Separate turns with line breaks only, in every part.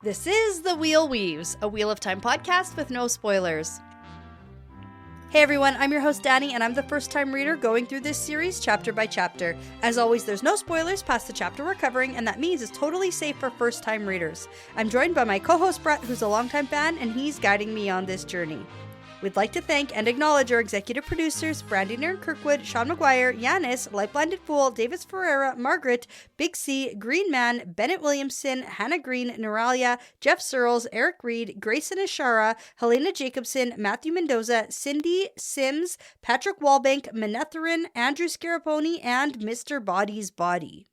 This is The Wheel Weaves, a Wheel of Time podcast with no spoilers. Hey everyone, I'm your host Dani, and I'm the first-time reader going through this series chapter by chapter. As always, there's no spoilers past the chapter we're covering, and that means it's totally safe for first-time readers. I'm joined by my co-host Brett, who's a longtime fan, and he's guiding me on this journey. We'd like to thank and acknowledge our executive producers, Brandy and Kirkwood, Sean McGuire, Yanis, LightBlindedFool, Deyvis, Ferreira, Margaret, Big C, Green Man, Bennett Williamson, Hannah Green, Noralia, Geof Searles, Erik Reed, Greysin Ishara, Helena Jacobsen, Matthew Mendoza, Cyndi, Sims, Patrick Wallbankk, Manethraen, Andrew Scarponi, and Mr. Boddy's Body.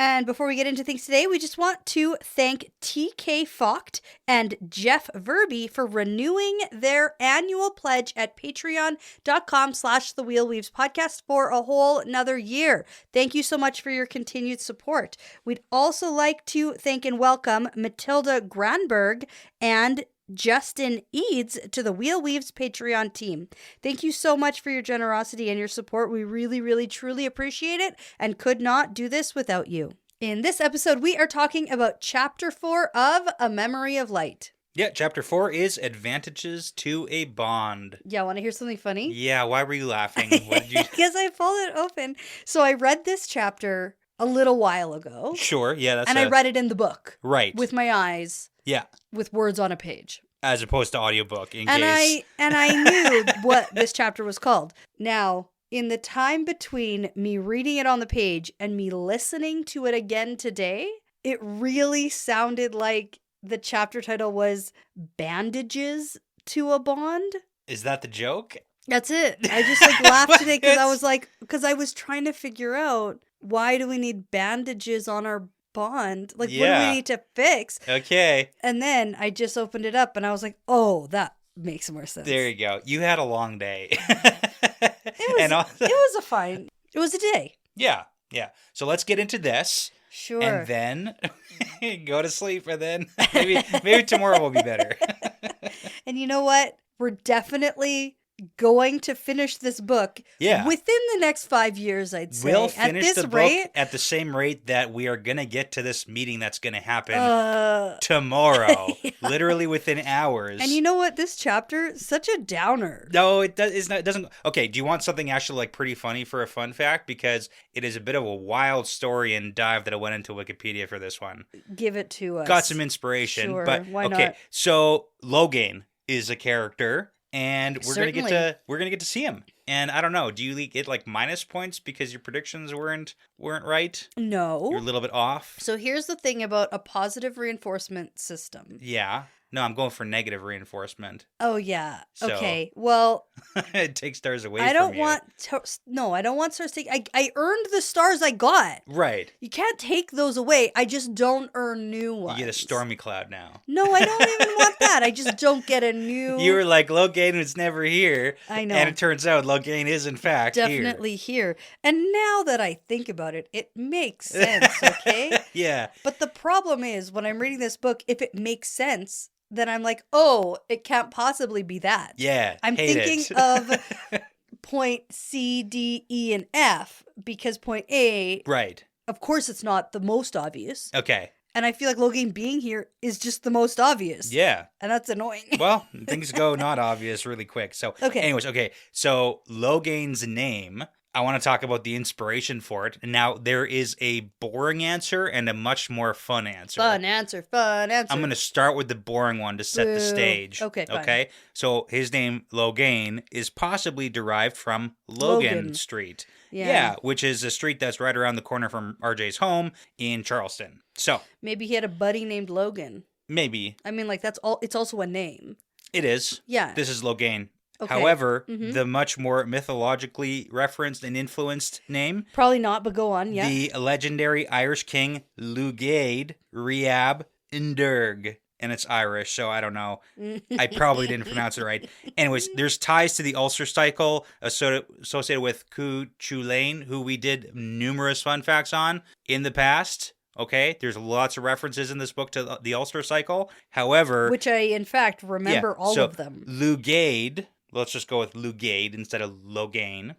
And before we get into things today, we just want to thank TK Focht and Jeff Verby for renewing their annual pledge at patreon.com/thewheelweavespodcast for a whole another year. Thank you so much for your continued support. We'd also like to thank and welcome Matilda Granberg and Justin Eads to the Wheel Weaves Patreon team. Thank you so much for your generosity and your support. We really, truly appreciate it and could not do this without you. In this episode, we are talking about Chapter 4 of A Memory of Light.
Yeah, Chapter 4 is Advantages to a Bond.
Yeah, want to hear something funny?
Yeah, why were you laughing? What did you...
Because I pulled it open. So I read this chapter a little while ago.
Sure, yeah, that's
I read it in the book.
Right.
With my eyes.
Yeah.
With words on a page.
As opposed to audiobook, in
and
case...
I knew what this chapter was called. Now, in the time between me reading it on the page and me listening to it again today, it really sounded like the chapter title was Bandages to a Bond.
Is that the joke?
That's it. I just laughed today because I was trying to figure out, why do we need bandages on our Bond? What do we need to fix?
Okay.
And then I just opened it up and I was like, oh, that makes more sense.
There you go. You had a long day.
It was a day.
Yeah. So let's get into this.
Sure.
And then go to sleep, and then maybe tomorrow will be better.
And you know what? We're definitely going to finish this book within the next 5 years, I'd say.
We'll finish the book at the same rate that we are going to get to this meeting that's going to happen tomorrow. Yeah. Literally within hours.
And you know what? This chapter is such a downer.
No, it doesn't. Okay, do you want something actually pretty funny for a fun fact? Because it is a bit of a wild story and dive that I went into Wikipedia for this one.
Give it to us.
Got some inspiration.
Sure,
but
why
okay,
not?
So Logain is a character. And we're gonna get to see him. And I don't know, do you get minus points because your predictions weren't right?
No.
You're a little bit off.
So here's the thing about a positive reinforcement system.
Yeah. No, I'm going for negative reinforcement.
Oh, yeah.
So,
okay. Well,
it takes stars away from you.
I don't want stars taken. I earned the stars I got.
Right.
You can't take those away. I just don't earn new ones.
You get a stormy cloud now.
No, I don't even want that. I just don't get a new...
You were like, Logain was never here.
I know.
And it turns out Logain is, in fact,
definitely here. And now that I think about it, it makes sense, okay?
Yeah.
But the problem is, when I'm reading this book, if it makes sense... then I'm like, oh, it can't possibly be that.
Yeah,
I'm thinking of point C, D, E, and F, because point A,
right,
of course it's not the most obvious.
Okay.
And I feel like Logain being here is just the most obvious.
Yeah.
And that's annoying.
Well, things go not obvious really quick. So, anyways, so Logain's name... I want to talk about the inspiration for it. Now, there is a boring answer and a much more fun answer.
Fun answer.
I'm going to start with the boring one to set the stage.
Okay, fine.
Okay? So, his name, Logain, is possibly derived from Logan Street. Yeah, which is a street that's right around the corner from RJ's home in Charleston. So,
maybe he had a buddy named Logan.
Maybe.
I mean, that's all. It's also a name.
It is.
Yeah.
This is Logain.
Okay.
However, the much more mythologically referenced and influenced name...
Probably not, but go on, yeah.
The legendary Irish king Lugaid Riab Ndurg. And it's Irish, so I don't know. I probably didn't pronounce it right. Anyways, there's ties to the Ulster cycle associated with Cu Chulainn, who we did numerous fun facts on in the past. Okay, there's lots of references in this book to the Ulster cycle. However... which
I, in fact, remember all of them.
Lugaid... let's just go with Lugaid instead of Logain,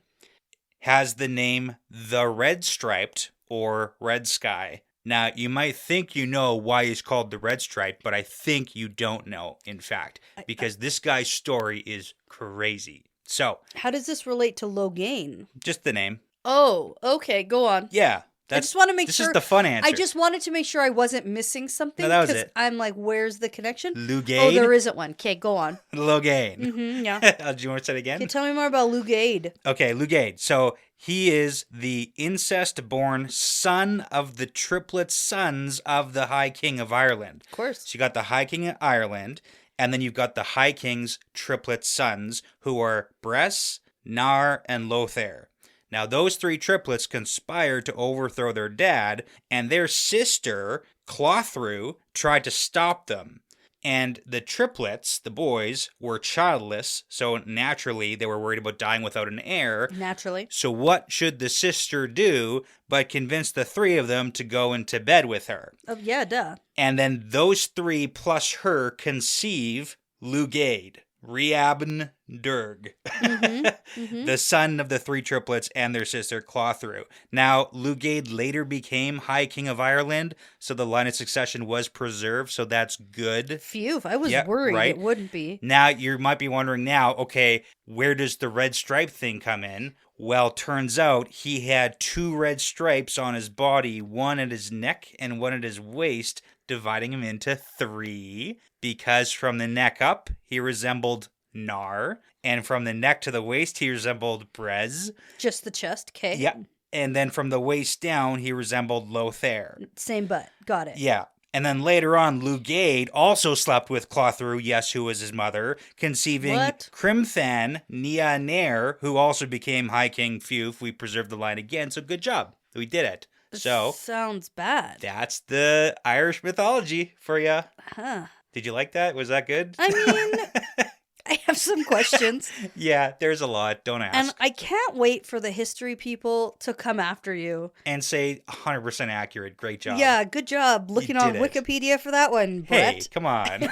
has the name the Red Striped or Red Sky. Now, you might think you know why he's called the Red Stripe, but I think you don't know, in fact, because this guy's story is crazy. So,
how does this relate to Logain?
just the name.
Oh, okay, go on.
Yeah.
I just want to make
this
sure.
This is the fun answer.
I just wanted to make sure I wasn't missing something.
No, that was it.
I'm like, where's the connection?
Lugaid?
Oh, there isn't one. Okay, go on.
Logain.
Mm-hmm, yeah.
Do you want to say it again?
Okay, tell me more about Lugaid.
Okay, Lugaid. So he is the incest-born son of the triplet sons of the High King of Ireland.
Of course.
So you got the High King of Ireland, and then you've got the High King's triplet sons, who are Bress, Nar, and Lothair. Now, those three triplets conspired to overthrow their dad, and their sister, Clothru, tried to stop them. And the triplets, the boys, were childless, so naturally they were worried about dying without an heir.
Naturally.
So what should the sister do but convince the three of them to go into bed with her?
Oh, yeah, duh.
And then those three plus her conceive Lugaid. Riabn Durg, the son of the three triplets and their sister Clothru. Now, Lugaid later became High King of Ireland, so the line of succession was preserved, so that's good.
Phew, I was worried it wouldn't be.
Now, you might be wondering now, okay, where does the red stripe thing come in? Well, turns out he had 2 red stripes on his body, one at his neck and one at his waist, dividing him into 3, because from the neck up, he resembled Nar, and from the neck to the waist, he resembled Brez.
Just the chest, okay.
Yeah, and then from the waist down, he resembled Lothair.
Same butt, got it.
Yeah, and then later on, Lugaid also slept with Clothru, yes, who was his mother, conceiving Crimthan Nia Nair, who also became High King. Phew, we preserved the line again, so good job. We did it. So
sounds bad.
That's the Irish mythology for you.
Huh.
Did you like that? Was that good?
I mean, I have some questions.
Yeah, there's a lot. Don't ask.
And I can't wait for the history people to come after you.
And say 100% accurate. Great job.
Yeah, good job looking on Wikipedia for that one, Brett.
Hey, come on.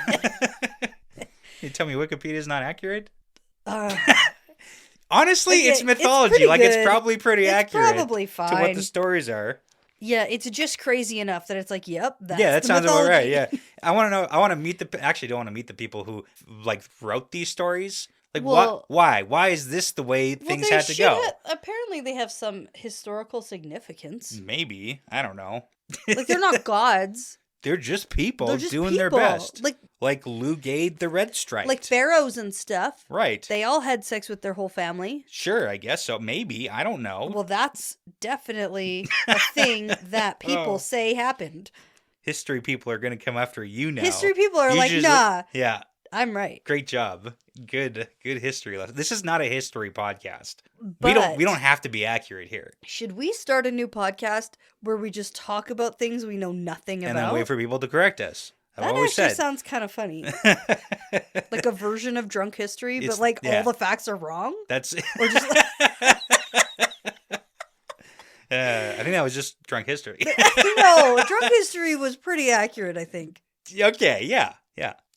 You tell me Wikipedia's not accurate? Honestly, it's mythology. It's probably pretty accurate. It's probably fine. To what the stories are.
Yeah, it's just crazy enough that it's like, yep, that's
that sounds
mythology.
About right. Yeah, I want to know. I want to meet actually don't want to meet the people who wrote these stories. Why? Why is this the way things had to go?
Apparently, they have some historical significance.
Maybe, I don't know.
They're not gods.
They're just people doing their best. Like Lugaid the Red Stripe.
Like pharaohs and stuff.
Right.
They all had sex with their whole family.
Sure, I guess so. Maybe. I don't know.
Well, that's definitely a thing that people say happened.
History people are going to come after you now.
History people are nah.
Yeah.
I'm right.
Great job. Good history lesson. This is not a history podcast. But we don't have to be accurate here.
Should we start a new podcast where we just talk about things we know nothing about?
And then wait for people to correct us.
That sounds kind of funny. Like a version of Drunk History, but all the facts are wrong?
That's
or just
I think that was just Drunk History.
No, Drunk History was pretty accurate, I think.
Okay, yeah.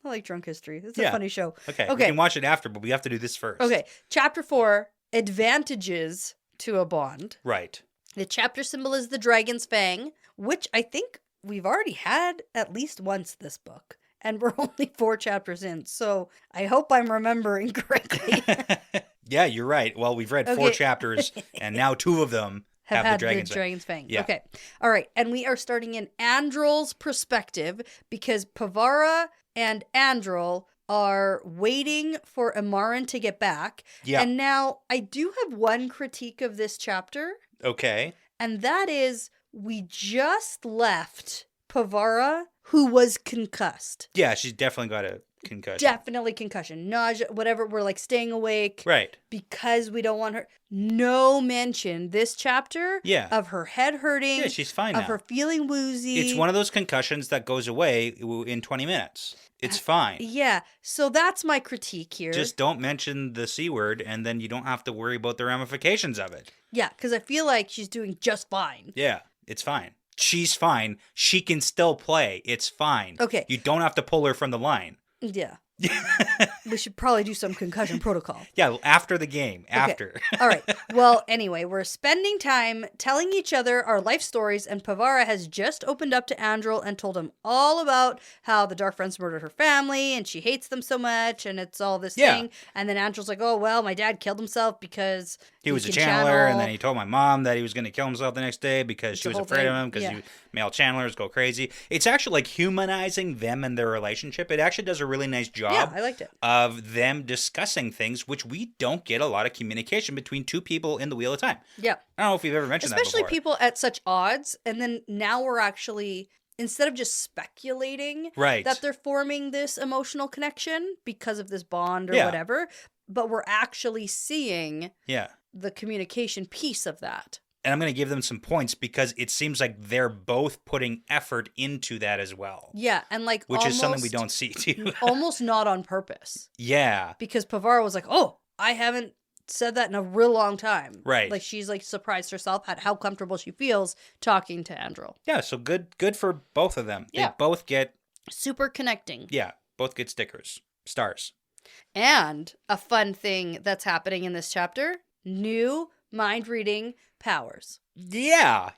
I like Drunk History. It's a funny show.
Okay, we can watch it after, but we have to do this first.
Okay, Chapter 4, Advantages to a Bond.
Right.
The chapter symbol is the dragon's fang, which I think we've already had at least once this book. And we're only 4 chapters in, so I hope I'm remembering correctly.
Yeah, you're right. Well, we've read 4 chapters, and now 2 of them have the dragon's fang.
Yeah. Okay. All right. And we are starting in Androl's perspective because Pavara and Androl are waiting for Amaran to get back.
Yeah.
And now I do have one critique of this chapter.
Okay.
And that is we just left Pavara, who was concussed.
Yeah, she's definitely got a concussion.
Definitely concussion. Nausea, whatever. We're staying awake.
Right.
Because we don't want her. No mention this chapter of her head hurting.
Yeah, she's fine now.
Of her feeling woozy.
It's one of those concussions that goes away in 20 minutes. It's fine.
Yeah. So that's my critique here.
Just don't mention the C word, and then you don't have to worry about the ramifications of it.
Yeah, because I feel like she's doing just fine.
Yeah, it's fine. She's fine. She can still play. It's fine.
Okay.
You don't have to pull her from the line.
Yeah. We should probably do some concussion protocol.
Yeah, after the game.
Okay.
After.
All right. Well, anyway, we're spending time telling each other our life stories, and Pavara has just opened up to Andrel and told him all about how the Dark Friends murdered her family, and she hates them so much, and it's all this thing. And then Andrel's like, oh, well, my dad killed himself because
he was a
can
channeler,
channel.
and then he told my mom that he was going to kill himself the next day because she was afraid of him, because male channelers go crazy. It's actually like humanizing them and their relationship. It actually does a really nice job.
Yeah, I liked it.
Of them discussing things, which we don't get a lot of communication between two people in the Wheel of Time.
Yeah.
I don't know if we've ever mentioned that before.
Especially people at such odds, and then now we're actually, instead of just speculating that they're forming this emotional connection because of this bond or whatever, but we're actually seeing the communication piece of that.
And I'm going to give them some points because it seems like they're both putting effort into that as well.
Yeah, and like
which is something we don't see too.
Almost not on purpose.
Yeah.
Because Pavara was like, oh, I haven't said that in a real long time.
Right.
Like she's like surprised herself at how comfortable she feels talking to Andrel.
Yeah, so good for both of them.
Yeah.
They both get
super connecting.
Yeah, both get stickers. Stars.
And a fun thing that's happening in this chapter, new mind reading powers.
Yeah.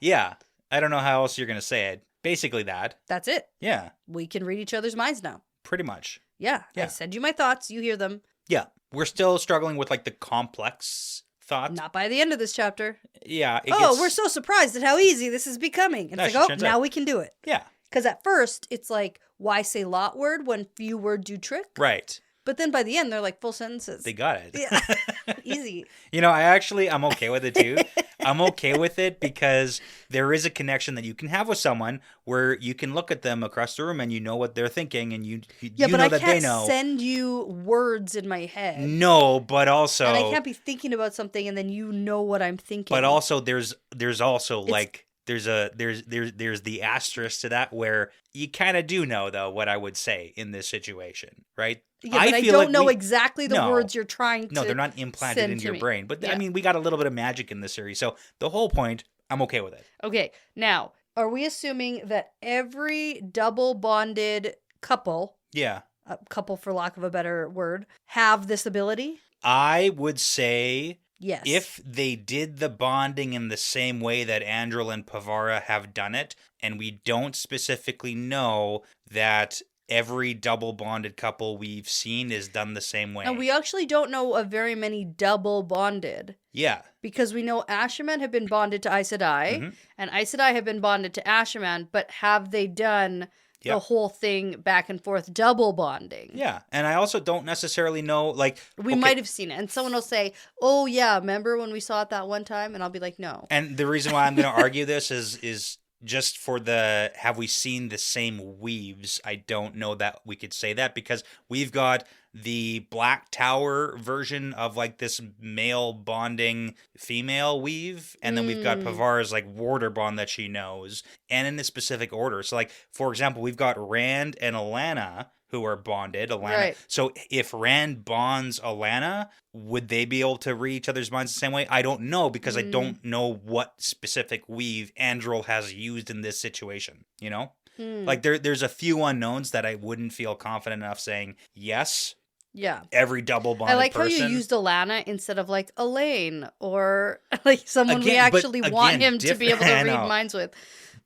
I don't know how else you're going to say it. Basically that.
That's it.
Yeah.
We can read each other's minds now.
Pretty much.
Yeah. I send you my thoughts. You hear them.
Yeah. We're still struggling with like the complex thought.
Not by the end of this chapter.
Yeah.
We're so surprised at how easy this is becoming. And it's like, now we can do it.
Yeah.
Because at first, it's like, why say lot word when few word do trick?
Right.
But then by the end, they're like full sentences.
They got it.
Yeah. Easy.
I'm okay with it too. I'm okay with it because there is a connection that you can have with someone where you can look at them across the room and you know what they're thinking and you know that they know.
But I can't send you words in my head.
No, but also...
And I can't be thinking about something and then you know what I'm thinking.
But also there's also like... There's the asterisk to that where you kind of do know though what I would say in this situation, right?
Yeah, but I don't know exactly the words you're trying to.
No, they're not implanted into your brain. But I mean, we got a little bit of magic in this series, so the whole point, I'm okay with it.
Okay, now are we assuming that every double bonded couple, a couple for lack of a better word, have this ability?
I would say.
Yes.
If they did the bonding in the same way that Andrel and Pavara have done it, and we don't specifically know that every double bonded couple we've seen is done the same way.
And we actually don't know of very many double bonded.
Yeah.
Because we know Ashaman have been bonded to Aes Sedai, and Aes Sedai have been bonded to Ashaman, but have they done... the whole thing back and forth double bonding.
Yeah. And I also don't necessarily know, like...
We might have seen it. And someone will say, oh, yeah, remember when we saw it that one time? And I'll be like, no.
And the reason why I'm going to argue this is just for the... Have we seen the same weaves? I don't know that we could say that because we've got the Black Tower version of like this male bonding female weave, and then we've got Pavara's like warder bond that she knows, and in a specific order. So like, for example, we've got Rand and Alana who are bonded. Alana. Right. So if Rand bonds Alana, would they be able to read each other's minds the same way? I don't know because I don't know what specific weave Andrel has used in this situation, you know? Like there's a few unknowns that I wouldn't feel confident enough saying yes.
Yeah.
Every double bonded person.
I like how you used Alana instead of like Elaine or like someone we actually want him to be able to read minds with.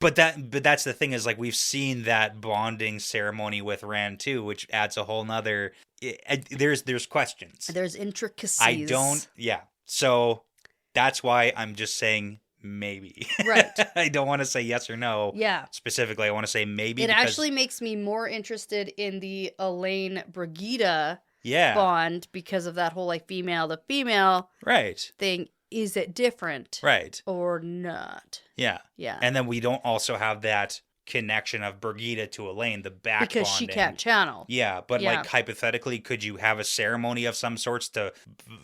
But that's the thing is like we've seen that bonding ceremony with Rand too, which adds a whole nother. There's questions.
There's intricacies.
So that's why I'm just saying maybe.
Right.
I don't want to say yes or no.
Yeah.
Specifically, I want to say maybe.
It actually makes me more interested in the Elaine Brigida bond because of that whole like female to female thing. Is it different?
Right.
Or not?
Yeah.
Yeah.
And then we don't also have that connection of Brigida to Elaine, the back
because
bonding.
She can't channel.
Yeah, but like hypothetically, could you have a ceremony of some sorts to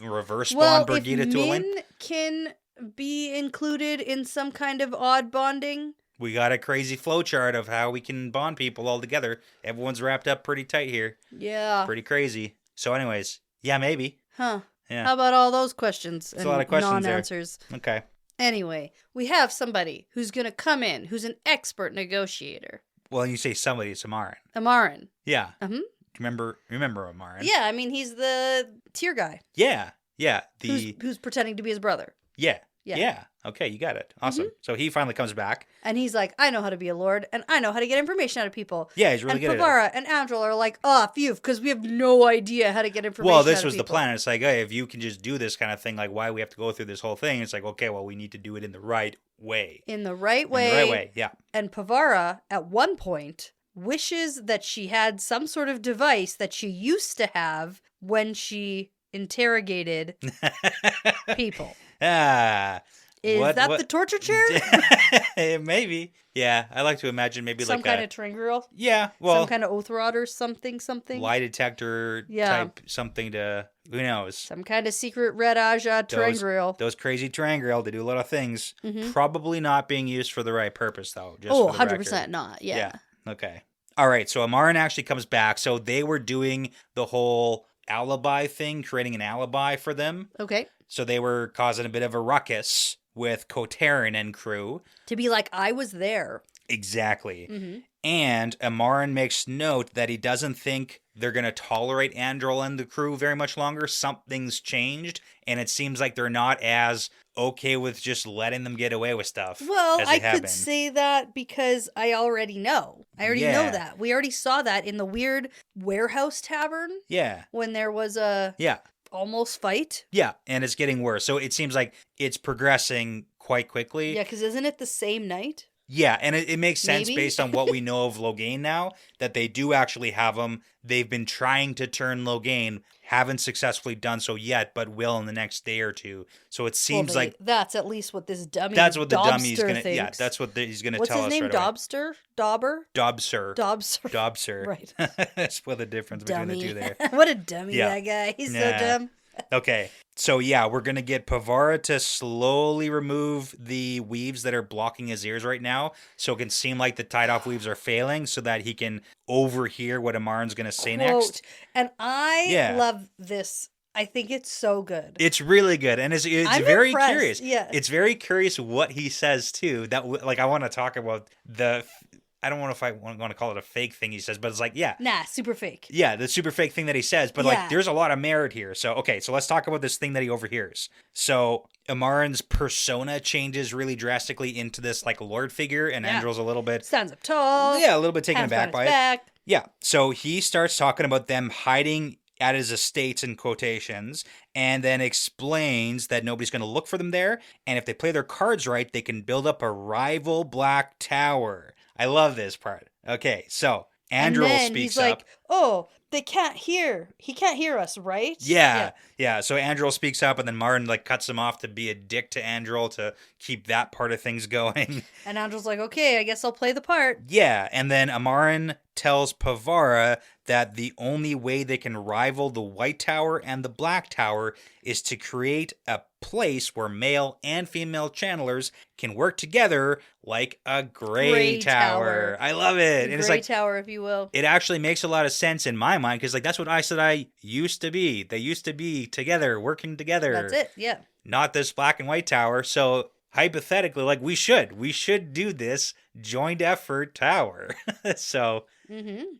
reverse bond Brigida to Elaine?
Min can be included in some kind of odd bonding.
We got a crazy flowchart of how we can bond people all together. Everyone's wrapped up pretty tight here.
Yeah.
Pretty crazy. So anyways, yeah, maybe.
Huh.
Yeah.
How about all those questions?
That's a lot of questions
non-answers.
There. Okay.
Anyway, we have somebody who's going to come in, who's an expert negotiator.
Well, you say somebody, it's Amaran.
Amaran.
Yeah.
Mm-hmm.
Remember Amaran?
Yeah, I mean, he's the tier guy.
Yeah.
Who's pretending to be his brother.
Yeah. Okay, you got it. Awesome. So he finally comes back.
And he's like, I know how to be a lord, and I know how to get information out of people.
Yeah, he's really good at it.
And Ferreira and Andrel are like, phew, because we have no idea how to get information
Well, this
out of
was the
people.
plan. It's like, hey, if you can just do this kind of thing, like, why we have to go through this whole thing? It's like, okay, well, we need to do it in the right way.
In the right way.
In the right way, yeah.
And Ferreira, at one point, wishes that she had some sort of device that she used to have when she interrogated people. Is that the torture chair?
Maybe. Yeah, I like to imagine maybe
some
like
kind of triangle.
Yeah, well,
some kind of oath rod or something.
Lie detector type something to, who knows?
Some kind of secret red Aja triangle.
Those crazy triangle, they do a lot of things.
Mm-hmm.
Probably not being used for the right purpose though. Just
100% not. Yeah.
Okay. All right. So Amaran actually comes back. So they were doing the whole alibi thing, creating an alibi for them.
Okay.
So they were causing a bit of a ruckus with Koterin and crew.
To be like, I was there.
Exactly.
Mm-hmm.
And Amaran makes note that he doesn't think they're going to tolerate Andrel and the crew very much longer. Something's changed, and it seems like they're not as okay with just letting them get away with stuff.
Well,
as they
I
have
could
been.
say that because I already know. I already know that. We already saw that in the weird warehouse tavern.
Yeah.
When there was a almost fight.
Yeah, and it's getting worse. So it seems like it's progressing quite quickly.
Yeah, because isn't it the same night?
Yeah, and it makes sense based on what we know of Loghain now, that they do actually have him. They've been trying to turn Loghain, haven't successfully done so yet, but will in the next day or two. So it seems like
that's at least what this dummy.
That's what the dummy's
Dobster
gonna.
thinks.
Yeah, that's what he's gonna
What's
tell us.
What's his name?
Right away.
Dobster? Dauber?
Dobser.
Right.
Split the difference between the two there.
What a dummy, that guy. He's so dumb.
Okay, so yeah, we're going to get Ferreira to slowly remove the weaves that are blocking his ears right now, so it can seem like the tied-off weaves are failing, so that he can overhear what Amaran's going to say next.
And I love this. I think it's so good.
It's really good, and it's
I'm
very
impressed.
curious.
Yeah.
It's very curious what he says, too. That like I want to talk about the... I don't know if I want to call it a fake thing he says, but it's like,
Nah, super fake.
Yeah, the super fake thing that he says. But, like, there's a lot of merit here. So, okay, so let's talk about this thing that he overhears. So, Amaran's persona changes really drastically into this, like, lord figure, and Andrel's a little bit...
Stands up tall.
Yeah, a little bit taken aback by it.
Back.
Yeah, so he starts talking about them hiding at his estates in quotations, and then explains that nobody's going to look for them there, and if they play their cards right, they can build up a rival black tower. I love this part. Okay, so Andrel speaks
he's like, oh, they can't hear. He can't hear us, right?
Yeah. So Andrel speaks up, and then Martin like cuts him off to be a dick to Andrel to keep that part of things going.
And Andrel's like, okay, I guess I'll play the part.
Yeah, and then Amaran tells Ferreira that the only way they can rival the White Tower and the Black Tower is to create a place where male and female channelers can work together like a gray tower. I love it.
And it's like tower, if you will.
It actually makes a lot of sense in my mind, because like that's what Aes Sedai used to be. They used to be together, working together.
That's it. Yeah.
Not this black and white tower. So hypothetically, like we should do this joint effort tower. So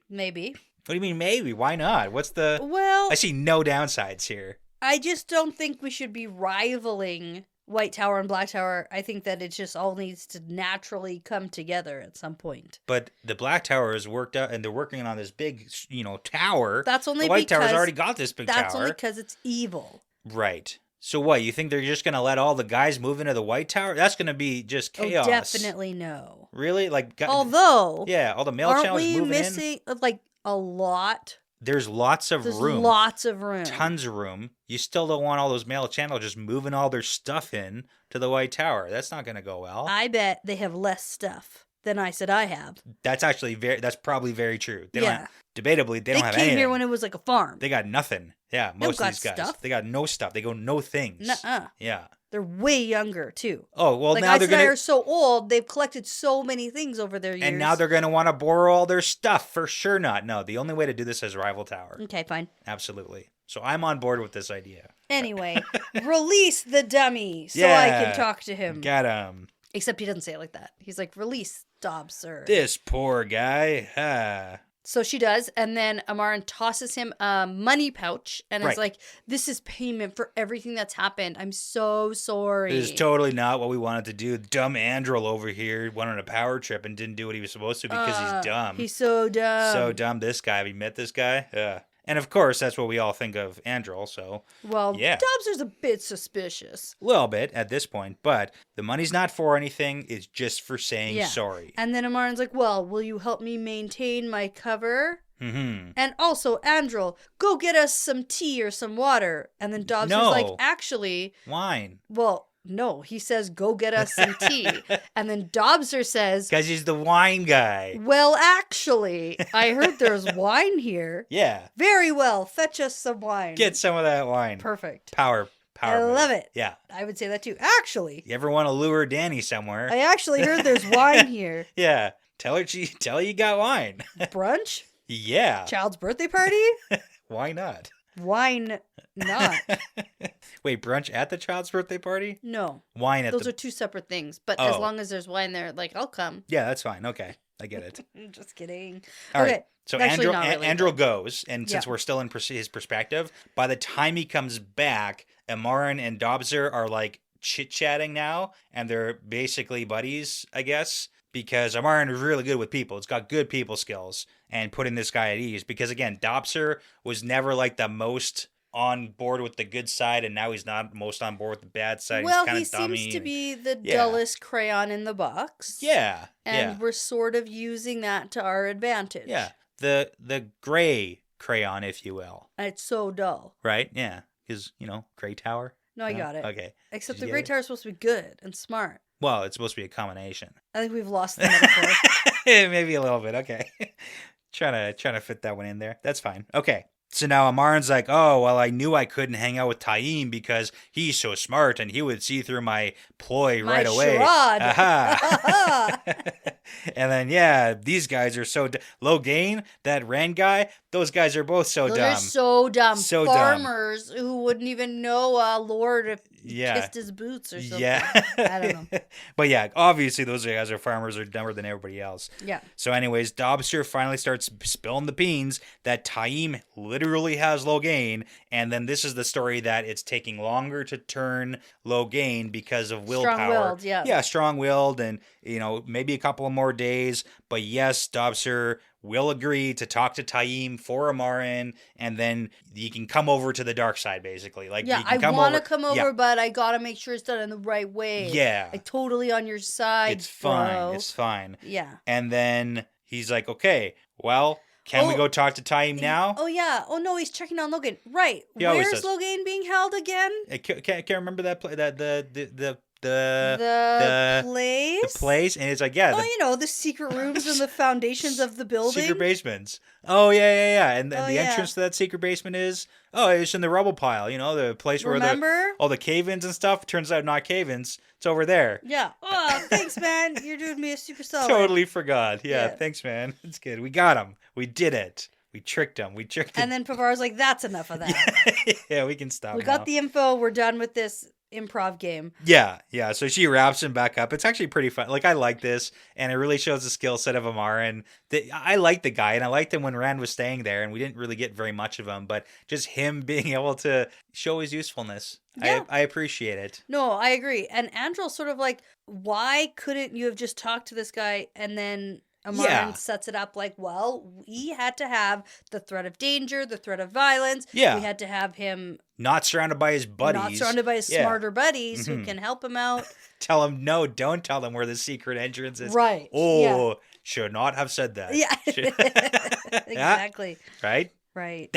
maybe.
What do you mean maybe? Why not? What's the...
Well...
I see no downsides here.
I just don't think we should be rivaling White Tower and Black Tower. I think that it just all needs to naturally come together at some point.
But the Black Tower is worked out, and they're working on this big, tower.
That's only
the White Tower's already got this big tower.
That's only because it's evil.
Right. So what, you think they're just going to let all the guys move into the White Tower? That's going to be just chaos.
Oh, definitely no.
Really? Like,
although...
Yeah, all the male channels moving in.
Aren't we missing, like, a lot?
There's lots of room.
Lots of room.
Tons of room. You still don't want all those male channels just moving all their stuff in to the White Tower. That's not going to go well.
I bet they have less stuff than Aes Sedai have.
That's actually that's probably very true. They don't have, debatably, they don't have anything.
They came here when it was like a farm.
They got nothing. Yeah, most of these guys.
Stuff.
They got no stuff. They go no things.
Nuh-uh.
Yeah.
They're way younger, too.
Oh, well,
like,
now they're going to...
are so old, they've collected so many things over their years.
And now they're going to want to borrow all their stuff. For sure not. No, the only way to do this is rival tower.
Okay, fine.
Absolutely. So I'm on board with this idea.
Anyway, release the dummy so I can talk to him.
Got him.
Except he doesn't say it like that. He's like, release Dob, sir.
This poor guy.
So she does, and then Amaran tosses him a money pouch, and is like, this is payment for everything that's happened. I'm so sorry.
This is totally not what we wanted to do. Dumb Andrel over here went on a power trip and didn't do what he was supposed to because he's dumb.
He's so dumb.
So dumb, this guy. Have you met this guy? Yeah. And of course, that's what we all think of Andrel, so...
Well,
yeah.
Dobser's a bit suspicious.
A little bit at this point, but the money's not for anything. It's just for saying sorry.
And then Amaran's like, well, will you help me maintain my cover?
Mm-hmm.
And also, Andrel, go get us some tea or some water. And then Dobser's like, actually...
Wine.
Well... No, he says, go get us some tea. And then Dobser says...
Because he's the wine guy.
Well, actually, I heard there's wine here.
Yeah.
Very well. Fetch us some wine.
Get some of that wine.
Perfect.
Power
I
move.
love it.
Yeah.
I would say that too. Actually.
You ever want to lure Dani somewhere?
I actually heard there's wine here.
Yeah. Tell her you got wine.
Brunch?
Yeah.
Child's birthday party?
Why not?
Wine not.
Wait, brunch at the child's birthday party?
No.
Wine at
Those are two separate things. But as long as there's wine there, like, I'll come.
Yeah, that's fine. Okay. I get it.
I'm just kidding.
All
okay.
right. So
Actually,
Andrel goes, and since we're still in his perspective, by the time he comes back, Amaran and Dobser are like chit-chatting now, and they're basically buddies, I guess, because Amaran is really good with people. It's got good people skills, and putting this guy at ease, because again, Dobser was never like the most on board with the good side, and now he's not most on board with the bad side.
Well,
he's kind of
seems to be the dullest crayon in the box.
Yeah.
And we're sort of using that to our advantage.
Yeah. The gray crayon, if you will.
It's so dull.
Right? Yeah. Because, Gray Tower.
No, I got it.
Okay.
Except the Gray Tower is supposed to be good and smart.
Well, it's supposed to be a combination.
I think we've lost the metaphor.
Maybe a little bit. Okay. trying to fit that one in there. That's fine. Okay. So now Amaran's like, oh, well, I knew I couldn't hang out with Taim because he's so smart and he would see through my ploy right away.
Charade.
Aha. And then, these guys are so... Logain, that Ren guy, those guys are both so dumb.
They're so dumb.
So
Farmers who wouldn't even know Lord if he kissed his boots or something.
Yeah.
I don't know.
But yeah, obviously those guys are farmers are dumber than everybody else.
Yeah.
So anyways, Dobster finally starts spilling the beans that Taim literally has Logain, and then this is the story that it's taking longer to turn Logain because of willpower.
Strong-willed, yeah.
Yeah, strong-willed, and maybe a couple of more days. But yes, Dobster will agree to talk to Taim for Amaran, and then you can come over to the dark side, basically. Like,
yeah, I want to come over, but I gotta make sure it's done in the right way.
Yeah.
I'm totally on your side,
It's fine.
bro.
It's fine.
Yeah.
And then he's like, okay, well, can we go talk to Taim now?
Oh, yeah. Oh, no, he's checking on Logain. Right.
He always
Where's
does.
Logain being held again?
I can't remember that play, the
place?
The place, and it's like,
the secret rooms and the foundations of the building.
Secret basements. Oh, yeah. And the entrance to that secret basement is, it's in the rubble pile, the place where all the cave-ins and stuff. Turns out not cave-ins. It's over there.
Yeah. Oh, thanks, man. You're doing me a super solid.
Totally forgot. Yeah, thanks, man. It's good. We got him. We did it. We tricked him.
And then Pavar's like, that's enough of that.
Yeah, we can stop
We got the info. We're done with this improv game.
Yeah. So she wraps him back up. It's actually pretty fun. Like, I like this, and it really shows the skill set of Amaran. I like the guy, and I liked him when Rand was staying there, and we didn't really get very much of him, but just him being able to show his usefulness. Yeah. I appreciate it.
No, I agree. And Andrel's sort of like, why couldn't you have just talked to this guy and then... Amaran sets it up like, well, we had to have the threat of danger, the threat of violence.
Yeah.
We had to have him...
Not surrounded by his buddies.
Not surrounded by his smarter buddies who can help him out.
Tell him, no, don't tell them where the secret entrance is.
Right.
Oh, should not have said that.
Yeah. Exactly.
Right?
Right.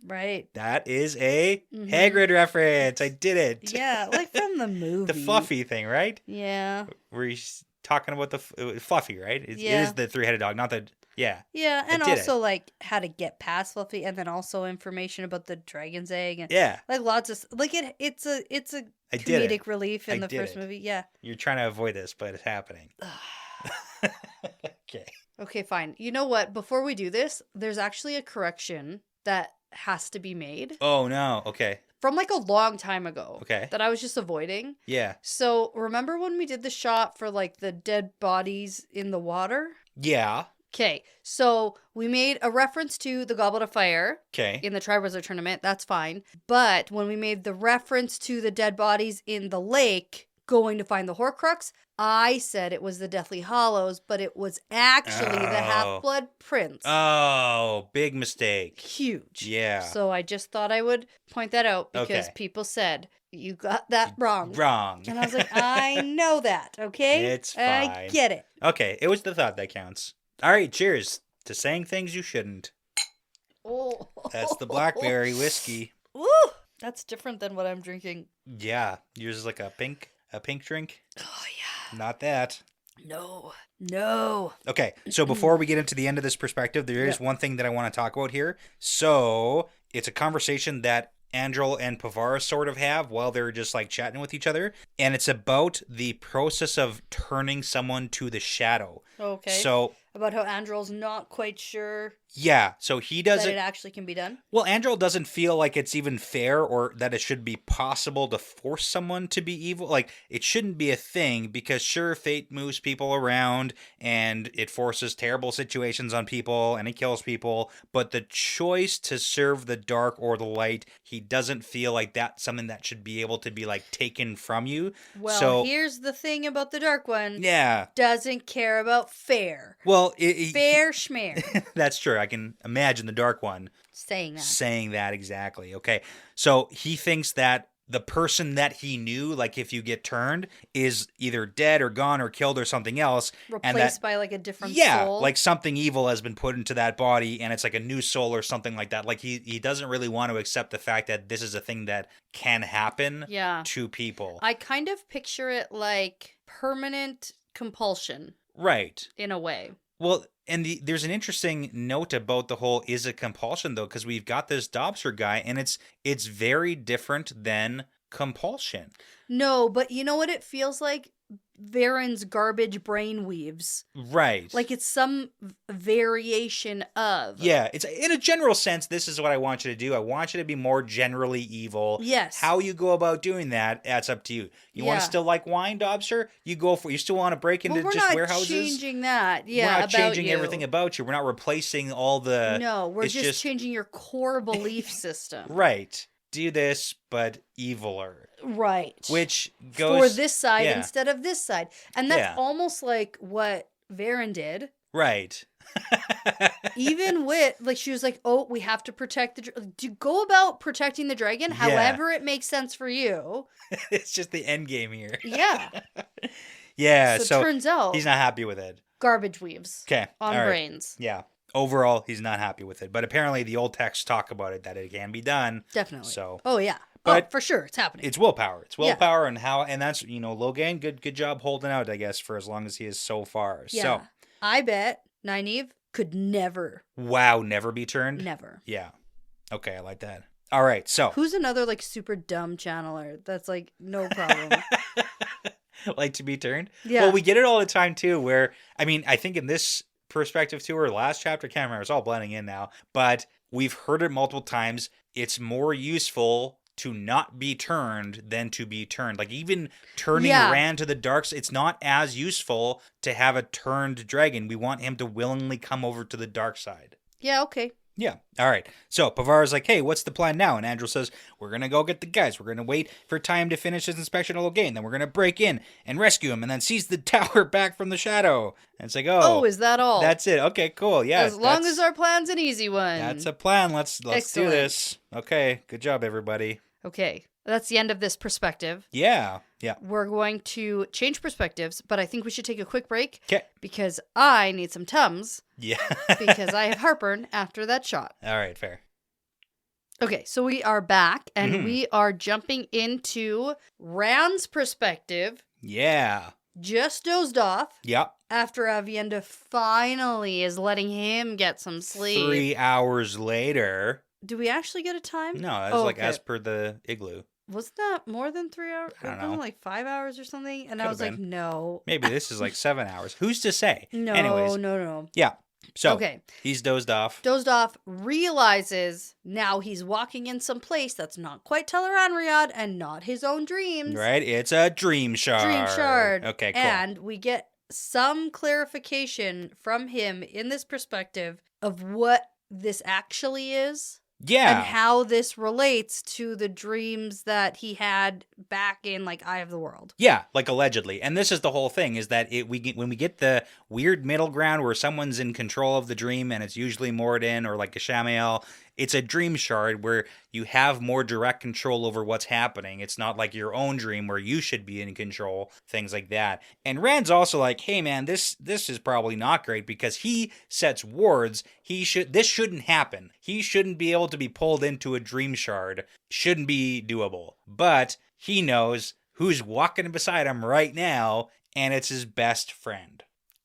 Right? That is a Hagrid reference. I did it.
Yeah, like from the movie.
The Fluffy thing, right?
Yeah.
Where he's talking about the Fluffy, right? It is the three-headed dog, not the... Yeah.
Yeah, and also, like, how to get past Fluffy, and then also information about the dragon's egg. And, like, lots of... Like, it's a comedic relief in the first movie. Yeah.
You're trying to avoid this, but it's happening. Okay.
Okay, fine. You know what? Before we do this, there's actually a correction that has to be made.
Oh, no. Okay.
From like a long time ago.
Okay.
That I was just avoiding.
Yeah.
So remember when we did the shot for like the dead bodies in the water?
Yeah.
Okay, so we made a reference to the Goblet of Fire
Okay.
in the Triwizard Tournament. That's fine. But when we made the reference to the dead bodies in the lake going to find the Horcrux, I said it was the Deathly Hallows, but it was actually the Half-Blood Prince.
Oh, big mistake.
Huge.
Yeah.
So I just thought I would point that out because
Okay.
people said, you got that wrong.
Wrong.
And I was like, I know that, okay?
It's fine.
I get it.
Okay, it was the thought that counts. All right, cheers to saying things you shouldn't.
Oh.
That's the blackberry whiskey.
Ooh, that's different than what I'm drinking.
Yeah, yours is like a pink drink.
Oh, yeah.
Not that.
No.
Okay, so before we get into the end of this perspective, there is one thing that I want to talk about here. So it's a conversation that Andrel and Pavara sort of have while they're just like chatting with each other. And it's about the process of turning someone to the shadow.
Okay.
So
about how Andrel's not quite sure
yeah, so he
that
doesn't.
it actually can be done.
Well, Andrel doesn't feel like it's even fair or that it should be possible to force someone to be evil. Like, it shouldn't be a thing because, sure, fate moves people around and it forces terrible situations on people and it kills people. But the choice to serve the dark or the light, he doesn't feel like that's something that should be able to be, like, taken from you.
Well,
so,
here's the thing about the Dark One.
yeah.
Doesn't care about fair.
Well,
Fair schmear.
that's true. I can imagine the Dark One
saying that
exactly. Okay. So he thinks that the person that he knew, like if you get turned, is either dead or gone or killed or something else.
Replaced by like a different soul.
Yeah, like something evil has been put into that body and it's like a new soul or something like that. Like he doesn't really want to accept the fact that this is a thing that can happen to people.
I kind of picture it like permanent compulsion.
Right.
In a way.
Well, and there's an interesting note about the whole is it compulsion, though, because we've got this Dobser guy, and it's very different than compulsion.
No, but you know what it feels like? Varen's garbage brain weaves.
Right.
Like it's some variation of.
Yeah, it's in a general sense, this is what I want you to do. I want you to be more generally evil.
Yes.
How you go about doing that, that's up to you. You want to still like wine, Dobster? You go for it. You still want to break into just warehouses?
We're not changing that. Yeah,
we're not
about
changing
you.
everything about you. We're not replacing all the...
No, we're just changing your core belief system.
Right. Do this, but eviler.
Right.
Which goes...
For this side instead of this side. And that's almost like what Varen did.
Right.
Even with, like, she was like, oh, we have to protect the... Go about protecting the dragon however it makes sense for you.
It's just the end game here.
Yeah.
Yeah,
so it turns out...
He's not happy with it.
Garbage weaves.
Okay.
On brains.
Yeah. Overall, he's not happy with it. But apparently the old texts talk about it, that it can be done.
Definitely.
So.
Oh, yeah.
But
for sure. It's happening.
It's willpower. It's willpower and that's, Logain, good job holding out, I guess, for as long as he is so far.
Yeah.
So.
I bet Nynaeve could never.
Wow, never be turned?
Never.
Yeah. Okay, I like that. All right, so.
Who's another, like, super dumb channeler that's, like, no problem?
Like to be turned?
Yeah.
Well, we get it all the time, too, where, I mean, I think in this perspective, too, or last chapter, can't remember, it's all blending in now, but we've heard it multiple times. It's more useful to not be turned than to be turned. Like, even turning Rand to the dark side, it's not as useful to have a turned dragon. We want him to willingly come over to the dark side.
Yeah, okay.
Yeah. All right. So Pavara's like, hey, what's the plan now? And Andrel says, we're going to go get the guys. We're going to wait for time to finish his inspection of Logain. Then we're going to break in and rescue him and then seize the tower back from the shadow. And it's like, oh,
is that all?
That's it. Okay, cool. Yeah.
As long as our plan's an easy one.
That's a plan. Let's do this. Okay. Good job, everybody.
Okay. That's the end of this perspective.
Yeah. Yeah.
We're going to change perspectives, but I think we should take a quick break.
Okay.
Because I need some Tums.
Yeah.
Because I have heartburn after that shot.
All right, fair.
Okay, so we are back, and we are jumping into Rand's perspective.
Yeah.
Just dozed off.
Yep.
After Avienda finally is letting him get some sleep.
3 hours later.
Do we actually get a time?
No, it was as per the igloo.
Wasn't that more than 3 hours?
I don't know.
Like 5 hours or something? And
Could
I was like, no.
Maybe this is like 7 hours. Who's to say?
No,
Anyways,
no.
Yeah. So, he's dozed off.
Realizes now he's walking in some place that's not quite Tel'aran'rhiod and not his own dreams.
Right? It's a dream shard.
Dream shard.
Okay, cool.
And we get some clarification from him in this perspective of what this actually is.
Yeah.
And how this relates to the dreams that he had back in, like, Eye of the World.
Yeah, like allegedly. And this is the whole thing, is that when we get the weird middle ground where someone's in control of the dream, and it's usually Moradin or like Ishamael, it's a dream shard where you have more direct control over what's happening. It's not like your own dream where you should be in control, things like that. And Rand's also like, hey man, this is probably not great because he sets wards. This shouldn't happen. He shouldn't be able to be pulled into a dream shard. Shouldn't be doable. But he knows who's walking beside him right now, and it's his best friend.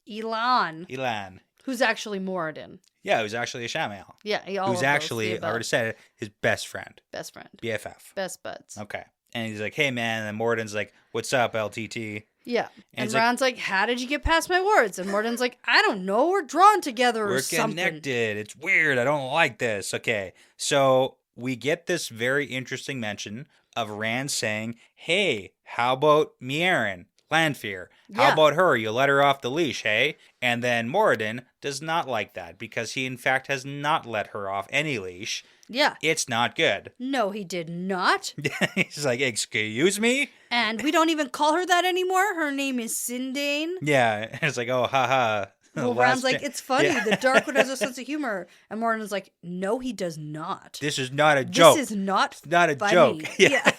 Elan. Who's actually Moradin.
Yeah, who's actually a Ishamael.
Yeah,
who's actually, I already said it, his best friend.
Best friend.
BFF.
Best buds.
Okay. And he's like, hey man, and Moradin's like, what's up, LTT?
Yeah. And Ron's like, how did you get past my wards? And Moradin's like, I don't know, we're drawn together or something.
We're connected. It's weird. I don't like this. Okay. So we get this very interesting mention of Rand saying, hey, how about Mieren, Lanfear? How about her? You let her off the leash, hey? And then Moradin does not like that because he, in fact, has not let her off any leash.
Yeah.
It's not good.
No, he did not.
He's like, excuse me?
And we don't even call her that anymore. Her name is Sindane.
Yeah. It's like, oh, haha.
Well, Ron's like, it's funny. Yeah. The Darkwood has a sense of humor. And Moradin's like, no, he does not.
This is not a joke.
This is not
a
funny.
Joke. Yeah.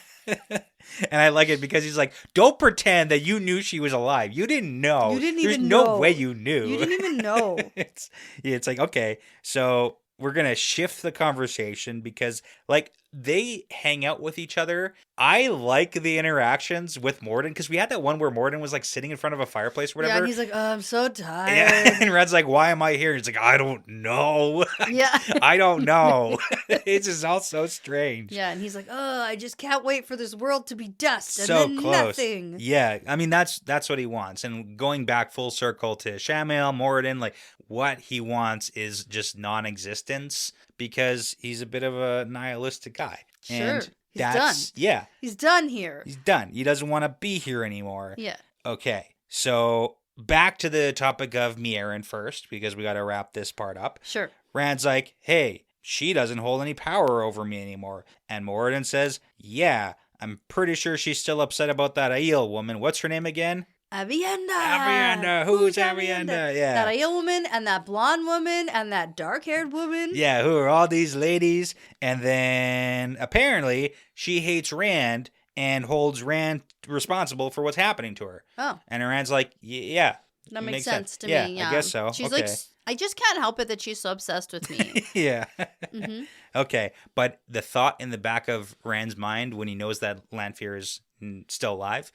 And I like it because he's like, don't pretend that you knew she was alive. You didn't know.
You didn't
There's
even know.
There's no way you knew.
You didn't even know.
It's like, okay, so we're going to shift the conversation because, like, they hang out with each other. I like the interactions with Moradin because we had that one where Moradin was like sitting in front of a fireplace or whatever.
Yeah, and he's like, oh, I'm so tired.
Yeah. And Red's like, why am I here? He's like, I don't know.
Yeah.
I don't know. It's just all so strange.
Yeah, and he's like, oh, I just can't wait for this world to be dust and
so
then
close.
nothing.
Yeah, I mean, that's what he wants. And going back full circle to Ishamael, Moradin, like, what he wants is just non-existence because he's a bit of a nihilistic guy.
Sure.
And
he's done.
Yeah.
He's done here.
He's done. He doesn't want to be here anymore.
Yeah.
Okay. So back to the topic of Mieren first, because we got to wrap this part up.
Sure.
Rand's like, hey, she doesn't hold any power over me anymore. And Moradin says, yeah, I'm pretty sure she's still upset about that Aiel woman. What's her name again?
Avienda.
Who's Avienda? Yeah.
That Aiel woman and that blonde woman and that dark-haired woman.
Yeah, who are all these ladies? And then apparently she hates Rand and holds Rand responsible for what's happening to her.
Oh.
And Rand's like, yeah.
That makes sense to
me.
Yeah,
I guess so.
She's
okay.
like, I just can't help it that she's so obsessed with me.
Yeah.
Mm-hmm.
Okay. But the thought in the back of Rand's mind when he knows that Lanfear is still alive,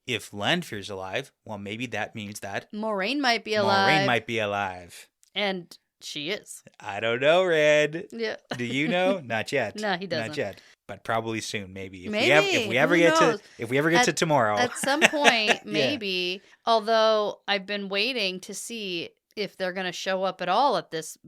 if Lanfear's alive, well, maybe that means that
Moraine might be alive. And she is.
I don't know, Red.
Yeah.
Do you know? Not yet.
No, he doesn't.
Not yet. But probably soon, maybe.
If
we ever get to tomorrow.
At some point, maybe. Yeah. Although I've been waiting to see if they're going to show up at all at this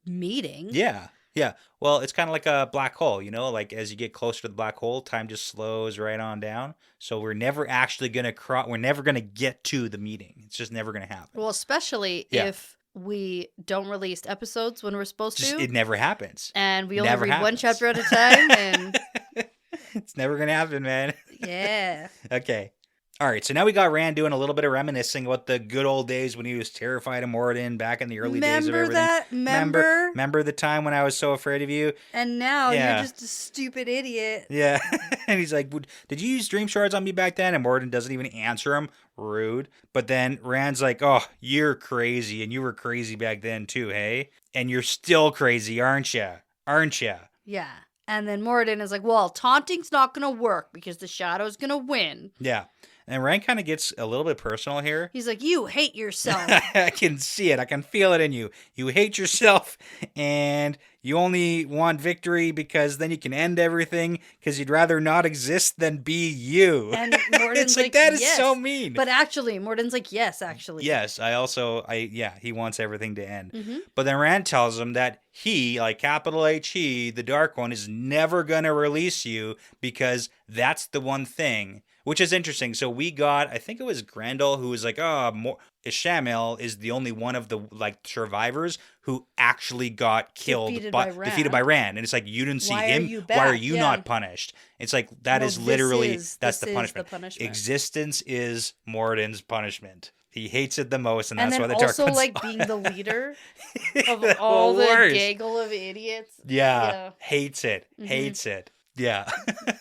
meeting.
Yeah. Yeah. Well, it's kind of like a black hole, you know, like as you get closer to the black hole, time just slows right on down. So we're never actually going to we're never going to get to the meeting. It's just never going to happen.
Well, especially if we don't release episodes when we're supposed to.
It never happens.
And we only read one chapter at a time. And
it's never going to happen, man.
Yeah.
Okay. All right, so now we got Rand doing a little bit of reminiscing about the good old days when he was terrified of Moradin back in the early days of everything. Remember the time when I was so afraid of you?
And now you're just a stupid idiot.
Yeah. And he's like, did you use dream shards on me back then? And Moradin doesn't even answer him. Rude. But then Rand's like, oh, you're crazy. And you were crazy back then too, hey? And you're still crazy, aren't you? Aren't you?
Yeah. And then Moradin is like, well, taunting's not going to work because the shadow's going to win.
Yeah. And Rand kind of gets a little bit personal here.
He's like, you hate yourself.
I can see it. I can feel it in you. You hate yourself and you only want victory because then you can end everything because you'd rather not exist than be you.
And Moradin's
it's like, that is so mean.
But actually, Moradin's like, yes, actually.
Yes, he wants everything to end.
Mm-hmm.
But then Rand tells him that he, like capital H-E, the Dark One, is never going to release you because that's the one thing Which is interesting. So we got, I think it was Grendel who was like, Ishamael is the only one of the like survivors who actually got killed, defeated by Rand. And it's like, you didn't see him. Why are you not punished? It's like, that's the punishment. Existence is Moradin's punishment. He hates it the most, and that's why the Dark One's
also like being the leader of all the gaggle of idiots.
Yeah. Hates it. Hates it. Yeah.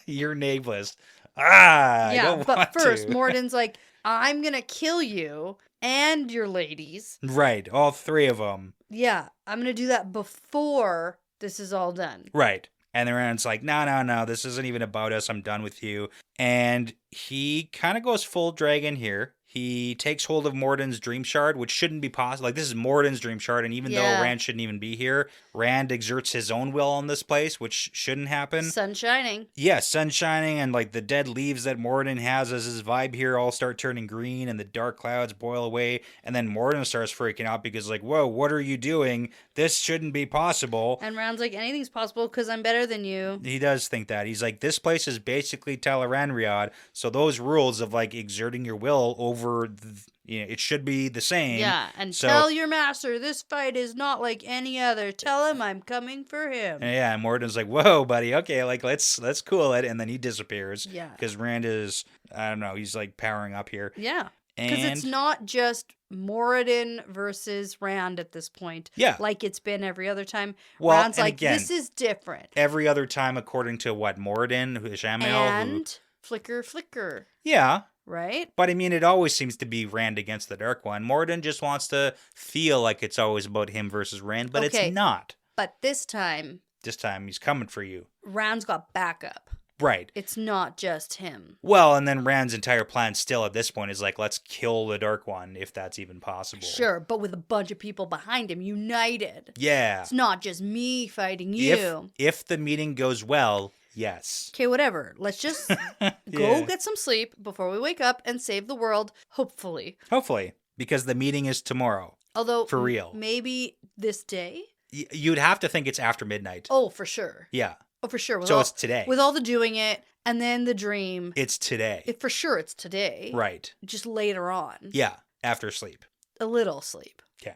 You're nameless.
But first, Moradin's like, I'm gonna kill you and your ladies.
Right, all three of them.
Yeah, I'm gonna do that before this is all done.
Right. And then Rand's like, no, this isn't even about us. I'm done with you. And he kind of goes full dragon here. He takes hold of Moradin's dream shard, which shouldn't be possible. Like, this is Moradin's dream shard, and even though Rand shouldn't even be here, Rand exerts his own will on this place, which shouldn't happen.
Sun shining.
Yeah, sun shining, and like the dead leaves that Moradin has as his vibe here all start turning green, and the dark clouds boil away, and then Moradin starts freaking out because like, whoa, what are you doing? This shouldn't be possible.
And Rand's like, anything's possible because I'm better than you.
He does think that. He's like, this place is basically Tel'aran'rhiod, so those rules of like exerting your will over it should be the same.
Yeah, and tell your master this fight is not like any other. Tell him I'm coming for him.
Yeah, and Moradin's like, whoa, buddy, okay, like let's cool it, and then he disappears.
Yeah.
Because Rand is, I don't know, he's like powering up here.
Yeah. Because it's not just Moradin versus Rand at this point.
Yeah.
Like it's been every other time.
Well,
Rand's like, again, this is different.
Every other time, according to what, Moradin, Ishamael,
and Flicker.
Yeah.
Right?
But I mean, it always seems to be Rand against the Dark One. Moradin just wants to feel like it's always about him versus Rand, but it's not.
But this time
he's coming for you.
Rand's got backup.
Right.
It's not just him.
Well, and then Rand's entire plan still at this point is like, let's kill the Dark One, if that's even possible.
Sure, but with a bunch of people behind him, united.
Yeah.
It's not just me fighting you.
If the meeting goes well, yes.
Okay, whatever. Let's just go get some sleep before we wake up and save the world, hopefully.
Hopefully, because the meeting is tomorrow.
Although,
for real.
Maybe this day?
You'd have to think it's after midnight.
Oh, for sure.
Yeah.
Oh, for sure.
So it's today.
With all the doing it, and then the dream.
It's today.
For sure it's today.
Right.
Just later on.
Yeah, after sleep.
A little sleep.
Okay.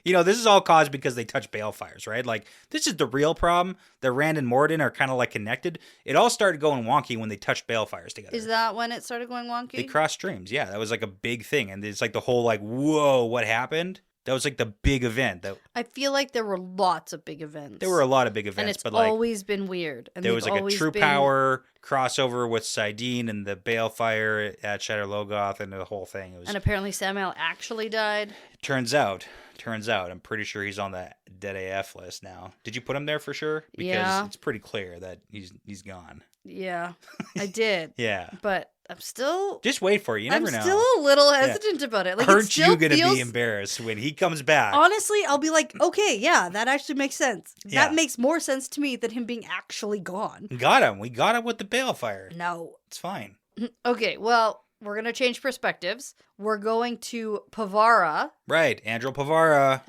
This is all caused because they touch balefires, right? Like, this is the real problem. That Rand and Moradin are kind of like connected. It all started going wonky when they touched balefires together.
Is that when it started going wonky?
They crossed streams, yeah. That was like a big thing. And it's like the whole like, whoa, what happened? That was like the big event.
I feel like there were lots of big events.
There were a lot of big events.
And it's
but like,
always been weird. And
there was like a true power crossover with Cyndi and the balefire at Shadar Logoth and the whole thing.
And apparently Samael actually died.
Turns out, I'm pretty sure he's on the dead AF list now. Did you put him there for sure? Because it's pretty clear that he's gone.
Yeah, I did.
Yeah.
But I'm still...
Just wait for it. You never know.
I'm still a little hesitant about it. Like,
aren't you going to be embarrassed when he comes back?
Honestly, I'll be like, okay, yeah, that actually makes sense. Yeah. That makes more sense to me than him being actually gone.
Got him. We got him with the balefire.
No.
It's fine.
Okay, well... We're going to change perspectives. We're going to Pavara.
Right, Andral
Pavara.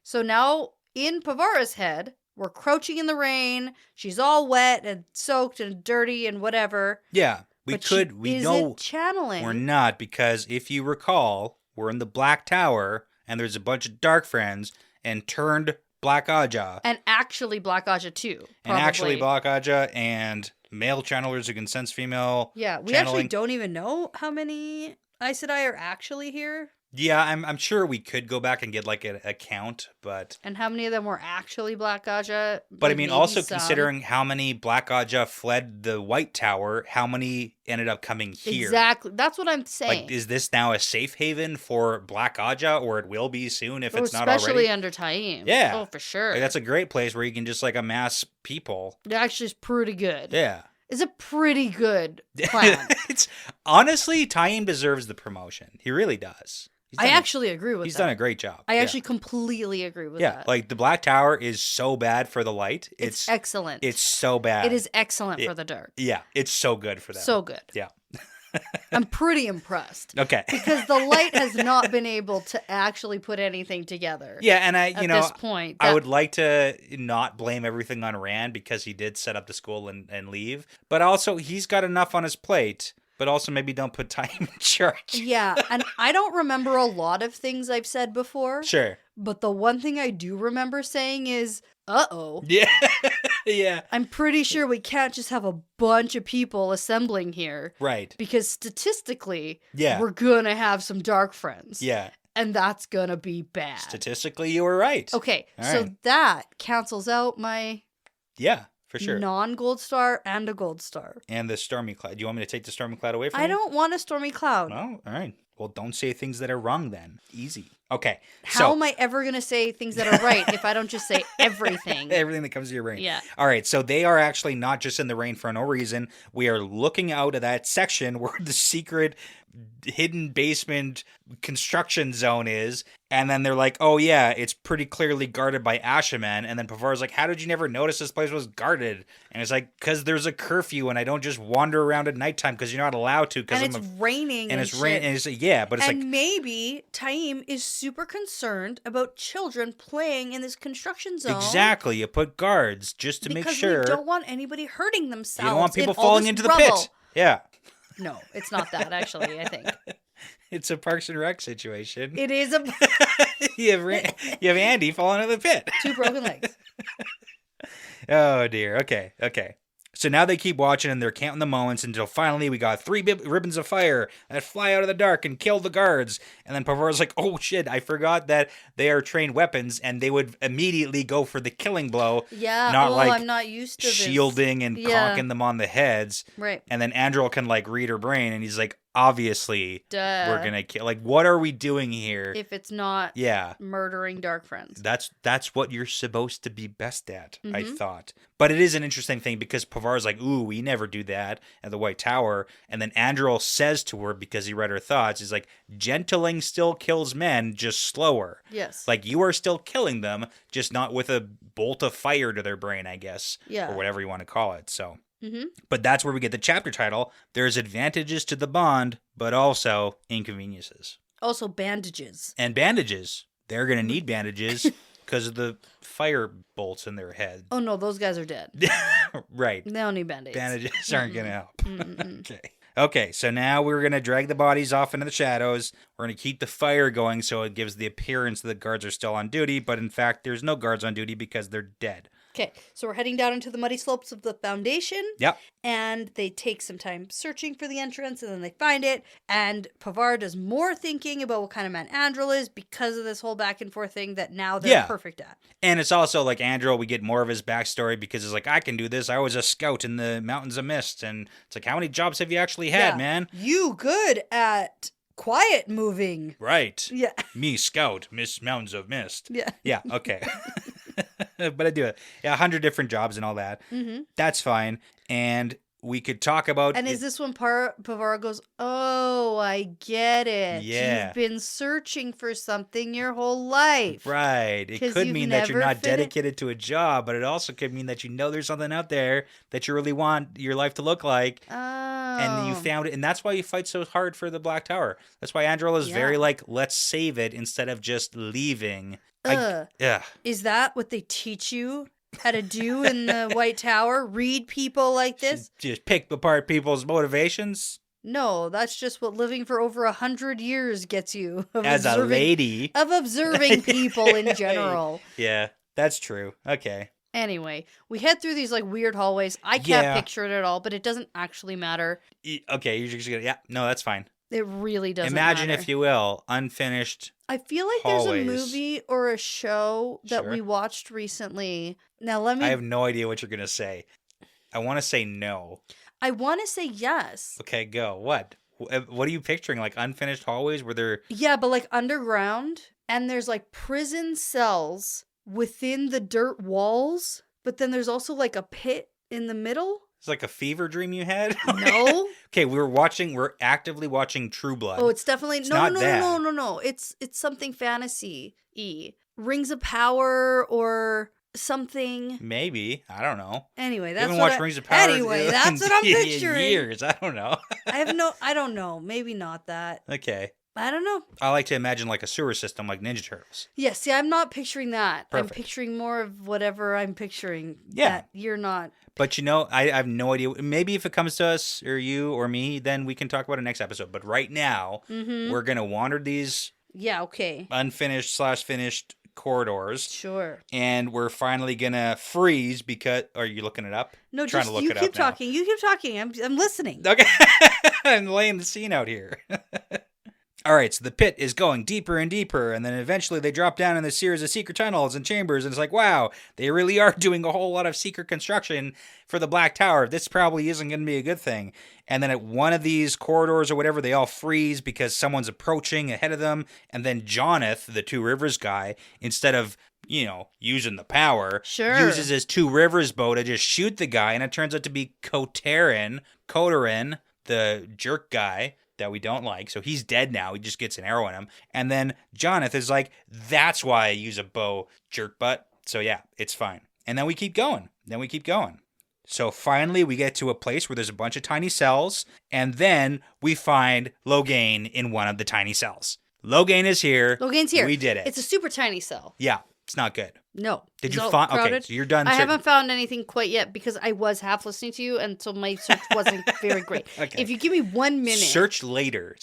So now, in Pavara's head, we're crouching in the rain. She's all wet and soaked and dirty and whatever.
Yeah, we know
channeling.
We're not, because if you recall, we're in the Black Tower, and there's a bunch of dark friends, and turned Black Aja.
And actually Black Aja too,
probably. And male channelers who can sense female.
Yeah, we actually don't even know how many Aes Sedai are actually here.
Yeah, I'm sure we could go back and get like a count, but...
And how many of them were actually Black Aja?
But I mean, also considering how many Black Aja fled the White Tower, how many ended up coming here?
Exactly. That's what I'm saying.
Like, is this now a safe haven for Black Aja, or it will be soon if it's not already?
Especially under Taim.
Yeah.
Oh, for sure.
Like, that's a great place where you can just like amass people.
It actually is pretty good.
Yeah.
It's a pretty good plan.
Honestly, Taim deserves the promotion. He really does.
I actually agree with that.
He's done a great job.
I actually completely agree with that.
Yeah, like the Black Tower is so bad for the light.
It's excellent.
It's so bad.
It is excellent for the dark.
Yeah, it's so good for them.
So good.
Yeah.
I'm pretty impressed.
Okay.
Because the light has not been able to actually put anything together.
Yeah, and
at this point,
I would like to not blame everything on Rand because he did set up the school and leave. But also, he's got enough on his plate. But also, maybe don't put time in charge.
Yeah, and I don't remember a lot of things I've said before.
Sure.
But the one thing I do remember saying is, uh-oh.
Yeah. Yeah.
I'm pretty sure we can't just have a bunch of people assembling here.
Right.
Because statistically,
Yeah.
we're gonna have some dark friends.
Yeah.
And that's gonna be bad.
Statistically, you were right.
Okay,
All
so
right.
that cancels out my
For sure.
non-gold star and a gold star.
And the Stormy Cloud. Do you want me to take the Stormy Cloud away from
I
you?
don't want a stormy cloud.
Oh, all right. Well, don't say things that are wrong then. Easy. Okay.
How am I ever going to say things that are right if I don't just say everything?
Everything that comes to your brain.
Yeah.
All right. So they are actually not just in the rain for no reason. We are looking out of that section where the secret hidden basement construction zone is. And then they're like, oh, yeah, it's pretty clearly guarded by Ashaman. And then Pavar's like, how did you never notice this place was guarded? And it's like, because there's a curfew and I don't just wander around at nighttime because you're not allowed to.
And it's raining.
And it's raining. And it's, yeah, but it's
and
like.
maybe Taim is super concerned about children playing in this construction zone.
Exactly. You put guards just to make sure.
Because we don't want anybody hurting themselves.
You don't want people
in all
falling
this
into the
rubble.
pit. Yeah.
No, it's not that, actually, I think.
It's a Parks and Rec situation.
It is a...
you have Andy falling into the pit.
2 broken legs.
Oh, dear. Okay. So now they keep watching and they're counting the moments until finally we got 3 ribbons of fire that fly out of the dark and kill the guards. And then Pavar's like, oh shit, I forgot that they are trained weapons and they would immediately go for the killing blow.
Yeah,
not like
I'm not used to
shielding and conking them on the heads.
Right.
And then Andrel can like read her brain and he's like, obviously, we're gonna kill. Like, what are we doing here?
If it's not murdering dark friends.
That's what you're supposed to be best at, I thought. But it is an interesting thing because Pavar's like, ooh, we never do that at the White Tower. And then Andrel says to her, because he read her thoughts, he's like, gentling still kills men, just slower.
Yes.
Like, you are still killing them, just not with a bolt of fire to their brain, I guess.
Yeah.
Or whatever you want to call it, so... But that's where we get the chapter title. There's advantages to the bond, but also inconveniences.
Also bandages.
And bandages. They're going to need bandages because of the fire bolts in their head.
Oh, no, those guys are dead.
Right.
They don't need band-aids.
Bandages aren't going to help. Okay, so now we're going to drag the bodies off into the shadows. We're going to keep the fire going so it gives the appearance that the guards are still on duty, but in fact, there's no guards on duty because they're dead.
Okay, so we're heading down into the muddy slopes of the Foundation.
Yep.
And they take some time searching for the entrance, and then they find it. And Pavar does more thinking about what kind of man Andrel is because of this whole back and forth thing that now they're perfect at.
And it's also like Andrel, we get more of his backstory because it's like, I can do this. I was a scout in the Mountains of Mist. And it's like, how many jobs have you actually had, man?
You good at quiet moving.
Right.
Yeah.
Me, scout, Mountains of Mist.
Yeah.
Yeah, okay. But I do it. Yeah, 100 different jobs and all that. That's fine. And we could talk about...
And is this when Pavar goes, oh, I get it.
Yeah.
You've been searching for something your whole life.
Right. It could mean that you're not dedicated to a job, but it also could mean that you know there's something out there that you really want your life to look like.
Oh.
And you found it. And that's why you fight so hard for the Black Tower. That's why Andrel is very like, let's save it instead of just leaving.
Is that what they teach you how to do in the White Tower? Read people like this?
Just pick apart people's motivations?
No, that's just what living for over 100 years gets you.
As a lady.
Of observing people in general.
Yeah, that's true. Okay.
Anyway, we head through these like weird hallways. I can't picture it at all, but it doesn't actually matter.
Okay, you're just gonna, no, that's fine.
It really doesn't
Imagine,
matter.
if you will, unfinished
I feel like
hallways.
there's a movie or a show that we watched recently. Now
I have no idea what you're going to say. I want to say no.
I want to say yes.
Okay, go. What? What are you picturing? Like unfinished hallways where they're...
Yeah, but like underground. And there's like prison cells within the dirt walls. But then there's also like a pit in the middle.
It's like a fever dream you had?
No.
Okay, we're actively watching True Blood.
Oh, it's definitely
no.
No. It's something fantasy-y. Rings of Power or
something. Maybe. I don't know.
Anyway,
that's what watched Rings of Power.
Anyway, that's what I'm picturing.
Years. I don't know.
I don't know. Maybe not that.
Okay.
I don't know.
I like to imagine like a sewer system like Ninja Turtles.
Yeah, see, I'm not picturing that.
Perfect.
I'm picturing more of whatever I'm picturing.
Yeah.
That you're not.
But I have no idea. Maybe if it comes to us or you or me, then we can talk about it next episode. But right now, we're going to wander these unfinished/finished corridors.
Sure.
And we're finally going to freeze because... Are you looking it up?
No, just you keep talking. You keep talking. I'm listening.
Okay. I'm laying the scene out here. All right, so the pit is going deeper and deeper, and then eventually they drop down in this series of secret tunnels and chambers, and it's like, wow, they really are doing a whole lot of secret construction for the Black Tower. This probably isn't going to be a good thing. And then at one of these corridors or whatever, they all freeze because someone's approaching ahead of them, and then Jonath, the Two Rivers guy, instead of, using the power, uses his Two Rivers bow to just shoot the guy, and it turns out to be Kotarin, the jerk guy that we don't like. So he's dead now. He just gets an arrow in him. And then Jonath is like, that's why I use a bow, jerk butt. So yeah, it's fine. And then we keep going. So finally we get to a place where there's a bunch of tiny cells. And then we find Loghain in one of the tiny cells. Loghain is here.
Loghain's here.
We did it.
It's a super tiny cell.
Yeah. It's not good.
No.
Did you find? Okay, so you're done.
I haven't found anything quite yet because I was half listening to you, and so my search wasn't very great.
Okay.
If you give me 1 minute.
Search later.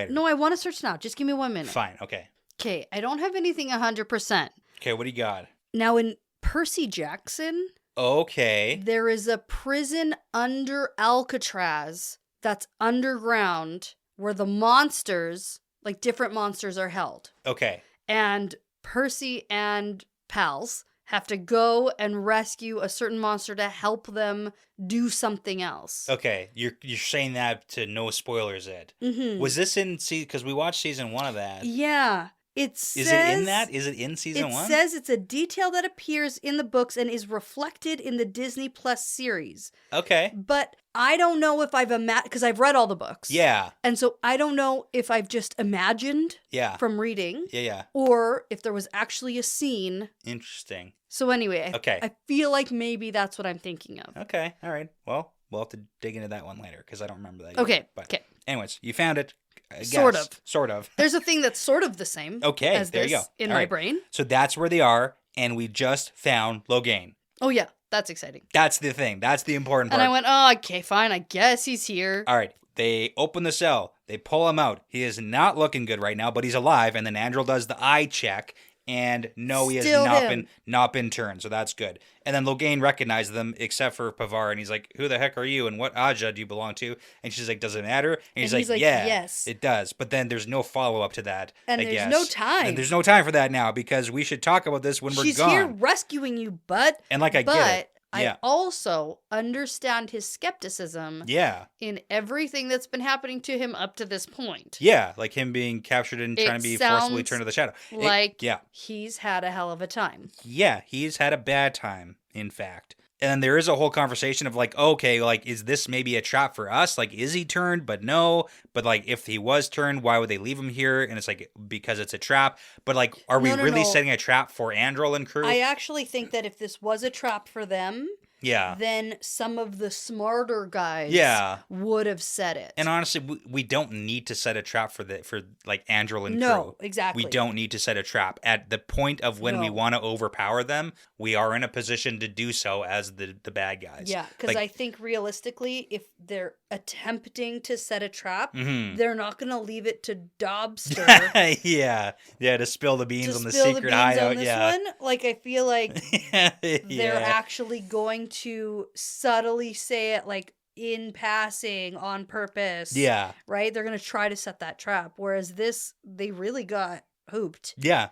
No, I want to search now. Just give me 1 minute.
Fine. Okay.
Okay. I don't have anything 100%.
Okay. What do you got?
Now, in Percy Jackson.
Okay.
There is a prison under Alcatraz that's underground where the monsters, like different monsters, are held.
Okay.
And Percy and pals have to go and rescue a certain monster to help them do something else.
Okay, you're saying that to no spoilers, Ed.
Mm-hmm.
Was this in because we watched season 1 of that?
Yeah. Is it in that? Is it in season 1? It says it's a detail that appears in the books and is reflected in the Disney Plus series.
Okay.
But I don't know if I've because I've read all the books.
Yeah.
And so I don't know if I've just imagined from reading.
Yeah.
Or if there was actually a scene.
Interesting.
So anyway,
okay.
I feel like maybe that's what I'm thinking of.
Okay. All right. Well, we'll have to dig into that one later because I don't remember that.
Okay.
Either. But anyways, you found it.
Sort of.
There's
a thing that's sort of the same.
Okay,
as
there
this
you go.
In my brain.
So that's where they are, and we just found Loghain.
Oh yeah, that's exciting.
That's the thing. That's the important part.
And I went, oh, okay, fine. I guess he's here.
All right. They open the cell. They pull him out. He is not looking good right now, but he's alive. And then Andrel does the eye check. And no, he has not been turned, so that's good. And then Loghain recognizes them, except for Pavar, and he's like, "Who the heck are you? And what Aja do you belong to?" And she's like, "Does it matter?" And he's like, "Yeah,
yes,
it does." But then there's no follow up to that,
and there's no time.
And there's no time for that now because we should talk about this when we're gone.
She's here rescuing you, but
and like I get it.
I also understand his skepticism in everything that's been happening to him up to this point.
Yeah, like him being captured and trying to be forcibly turned to the shadow.
He's had a hell of a time.
Yeah, he's had a bad time, in fact. And then there is a whole conversation of like, okay, like, is this maybe a trap for us? Like, is he turned? But no. But like, if he was turned, why would they leave him here? And it's like, because it's a trap. But like, are we really setting a trap for Andrel and crew?
I actually think that if this was a trap for them, then some of the smarter guys would have set it.
And honestly, we don't need to set a trap for like Andrel and crew.
No, exactly.
We don't need to set a trap. At the point of when we want to overpower them, we are in a position to do so as the bad guys.
Yeah, because I think realistically, if they're attempting to set a trap, they're not going to leave it to Dobster.
To spill the beans on the secret hideout.
One. Like, I feel like they're actually going to subtly say it like in passing on purpose. Yeah. Right? They're going to try to set that trap. Whereas this, they really got hooped.
Yeah.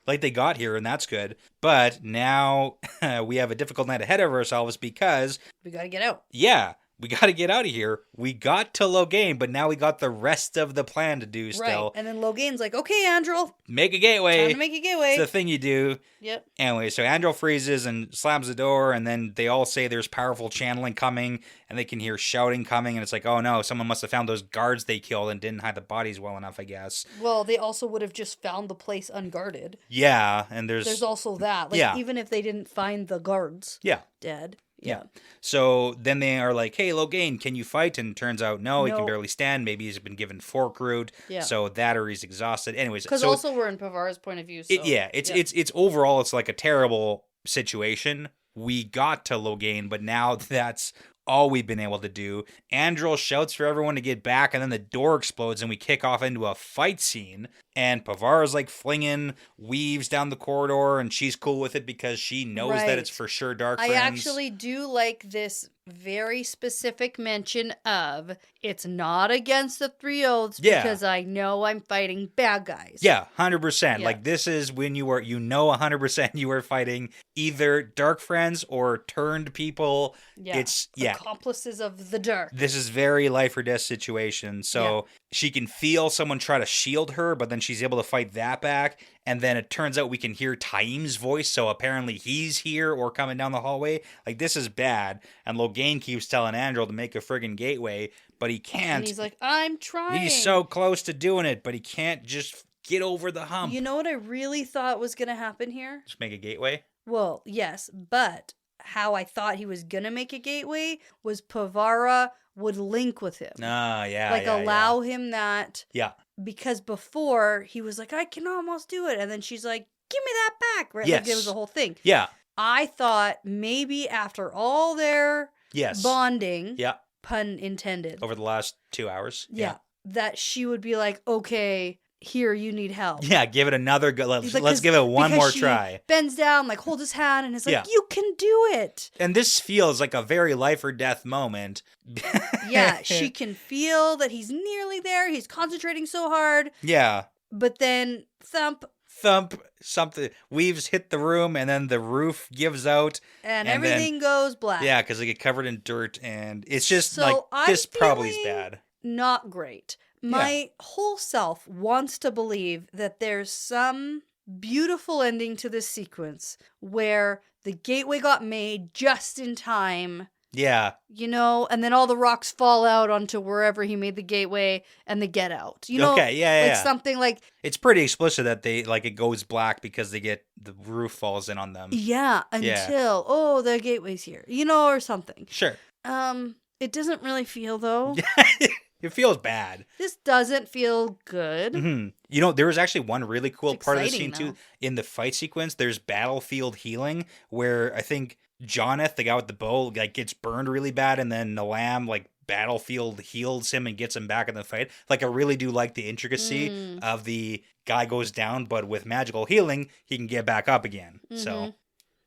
Like they got here and that's good. But now we have a difficult night ahead of ourselves because...
we got to get out.
Yeah. we got to get out of here. We got to Loghain, but now we got the rest of the plan to do still.
Right. And then Loghain's like, okay, Andrel.
Make a gateway.
Time to make a gateway.
It's the thing you do.
Yep.
Anyway, so Andrel freezes and slams the door, and then they all say there's powerful channeling coming, and they can hear shouting coming, and it's like, oh no, someone must have found those guards they killed and didn't hide the bodies well enough, I guess.
Well, they also would have just found the place unguarded.
Yeah, and there's
also that. Like, even if they didn't find the guards dead.
Yeah. So then they are like, hey, Loghain, can you fight? And turns out, no, he can barely stand. Maybe he's been given fork root.
Yeah.
So that or he's exhausted. Anyways.
Because also we're in Pavara's point of view. So.
It's overall, it's like a terrible situation. We got to Loghain, but now that's all we've been able to do. Andrel shouts for everyone to get back, and then the door explodes, and we kick off into a fight scene. And Pavara's like flinging weaves down the corridor, and she's cool with it because she knows that it's for sure dark friends.
I actually do like this very specific mention of it's not against the three oaths because I know I'm fighting bad guys.
Yeah, 100%. Like this is when you 100% you are fighting either dark friends or turned people.
Yeah.
It's
accomplices of the dark.
This is very life or death situation. So she can feel someone try to shield her, but then she's able to fight that back. And then it turns out we can hear Taim's voice, so apparently he's here or coming down the hallway. Like, this is bad. And Loghain keeps telling Andrel to make a friggin' gateway, but he can't.
And he's like, I'm trying.
He's so close to doing it, but he can't just get over the hump.
You know what I really thought was going to happen here?
Just make a gateway?
Well, yes, but how I thought he was going to make a gateway was Pavara would link with him.
Ah, yeah.
Like, allow him that.
Yeah.
Because before, he was like, I can almost do it. And then she's like, give me that back. Right?
Yes.
Like, it was a whole thing.
Yeah.
I thought maybe after all their bonding, pun intended.
Over the last 2 hours.
Yeah. That she would be like, okay, here, you need help.
Yeah, give it another go. Let's give it one more try.
Bends down, like, hold his hand, and is like, you can do it.
And this feels like a very life or death moment.
Yeah, she can feel that he's nearly there. He's concentrating so hard.
Yeah.
But then, thump,
something, weaves hit the room, and then the roof gives out.
And everything goes black.
Yeah, because they get covered in dirt, and it's just this probably is bad.
Not great. My whole self wants to believe that there's some beautiful ending to this sequence where the gateway got made just in time.
Yeah.
You know, and then all the rocks fall out onto wherever he made the gateway and they get out. You know, like something like...
It's pretty explicit that they, like, it goes black because the roof falls in on them.
Yeah, until, the gateway's here. You know, or something.
Sure.
It doesn't really feel, though.
It feels bad.
This doesn't feel good.
Mm-hmm. You know, there was actually one really cool part of the scene, too. In the fight sequence, there's battlefield healing, where I think Joneth, the guy with the bow, like, gets burned really bad, and then Nalam, like, battlefield heals him and gets him back in the fight. Like, I really do like the intricacy of the guy goes down, but with magical healing, he can get back up again. Mm-hmm. So,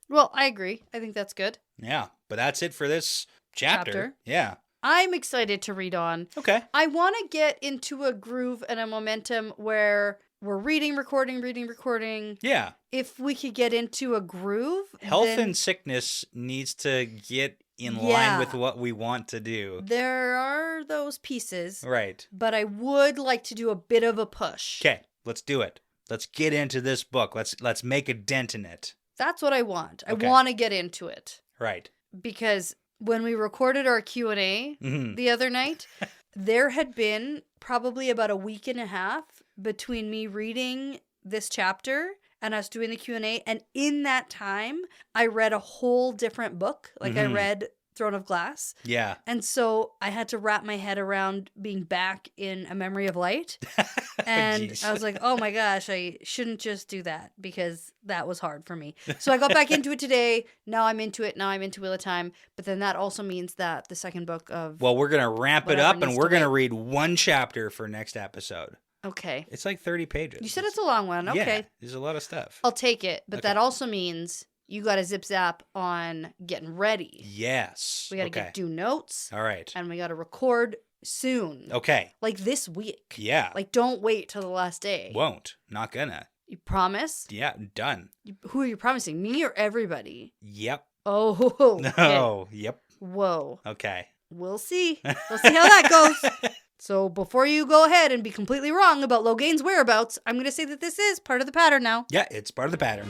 well, I agree. I think that's good.
Yeah, but that's it for this chapter. Yeah.
I'm excited to read on.
Okay.
I want to get into a groove and a momentum where we're reading, recording.
Yeah.
If we could get into a groove.
Health and sickness needs to get in line with what we want to do.
There are those pieces.
Right.
But I would like to do a bit of a push.
Okay, let's do it. Let's get into this book. Let's make a dent in it.
That's what I want. I want to get into it.
Right.
Because when we recorded our Q&A the other night, there had been probably about a week and a half between me reading this chapter and us doing the Q&A. And in that time, I read a whole different book. Like I read Throne of Glass.
Yeah.
And so I had to wrap my head around being back in A Memory of Light. And I was like, oh my gosh, I shouldn't just do that because that was hard for me. So I got back into it today. Now I'm into it. Now I'm into Wheel of Time. But then that also means that the second book of...
Well, we're going to ramp it up and we're going to read one chapter for next episode.
Okay.
It's like 30 pages.
You said it's a long one. Okay.
Yeah, there's a lot of stuff.
I'll take it. But that also means... you got to zip zap on getting ready.
Yes.
We got to do notes.
All right.
And we got to record soon.
Okay.
Like this week.
Yeah.
Like don't wait till the last day.
Won't. Not gonna.
You promise?
Yeah, done.
Who are you promising? Me or everybody?
Yep.
Oh.
No. Okay. Yep.
Whoa.
Okay.
We'll see. We'll see how that goes. So before you go ahead and be completely wrong about Loghain's whereabouts, I'm going to say that this is part of the pattern now.
Yeah, it's part of the pattern.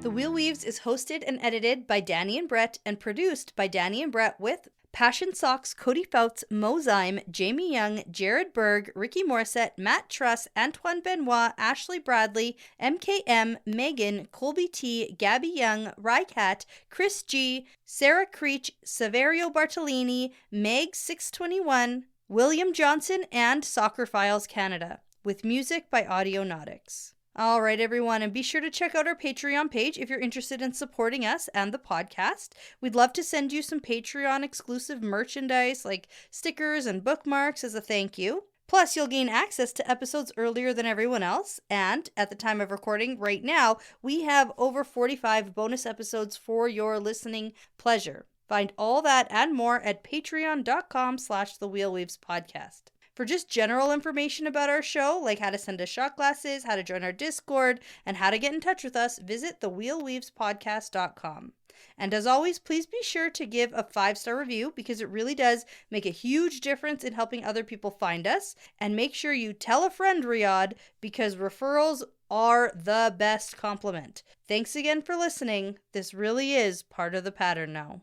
The Wheel Weaves is hosted and edited by Dani and Brett and produced by Dani and Brett with Passion Socks, Cody Fouts, Mo Zyme, Jamie Young, Jared Berg, Ricky Morissette, Matt Truss, Antoine Benoit, Ashley Bradley, MKM, Megan, Colby T, Gabby Young, Rycat, Chris G, Sarah Creech, Saverio Bartolini, Meg621, William Johnson, and Soccer Files Canada, with music by Audionautics. All right, everyone, and be sure to check out our Patreon page if you're interested in supporting us and the podcast. We'd love to send you some Patreon-exclusive merchandise like stickers and bookmarks as a thank you. Plus, you'll gain access to episodes earlier than everyone else, and at the time of recording right now, we have over 45 bonus episodes for your listening pleasure. Find all that and more at patreon.com/thewheelweavespodcast. For just general information about our show, like how to send us shot glasses, how to join our Discord, and how to get in touch with us, visit thewheelweavespodcast.com. And as always, please be sure to give a 5-star review because it really does make a huge difference in helping other people find us. And make sure you tell a friend, Riyadh, because referrals are the best compliment. Thanks again for listening. This really is part of the pattern now.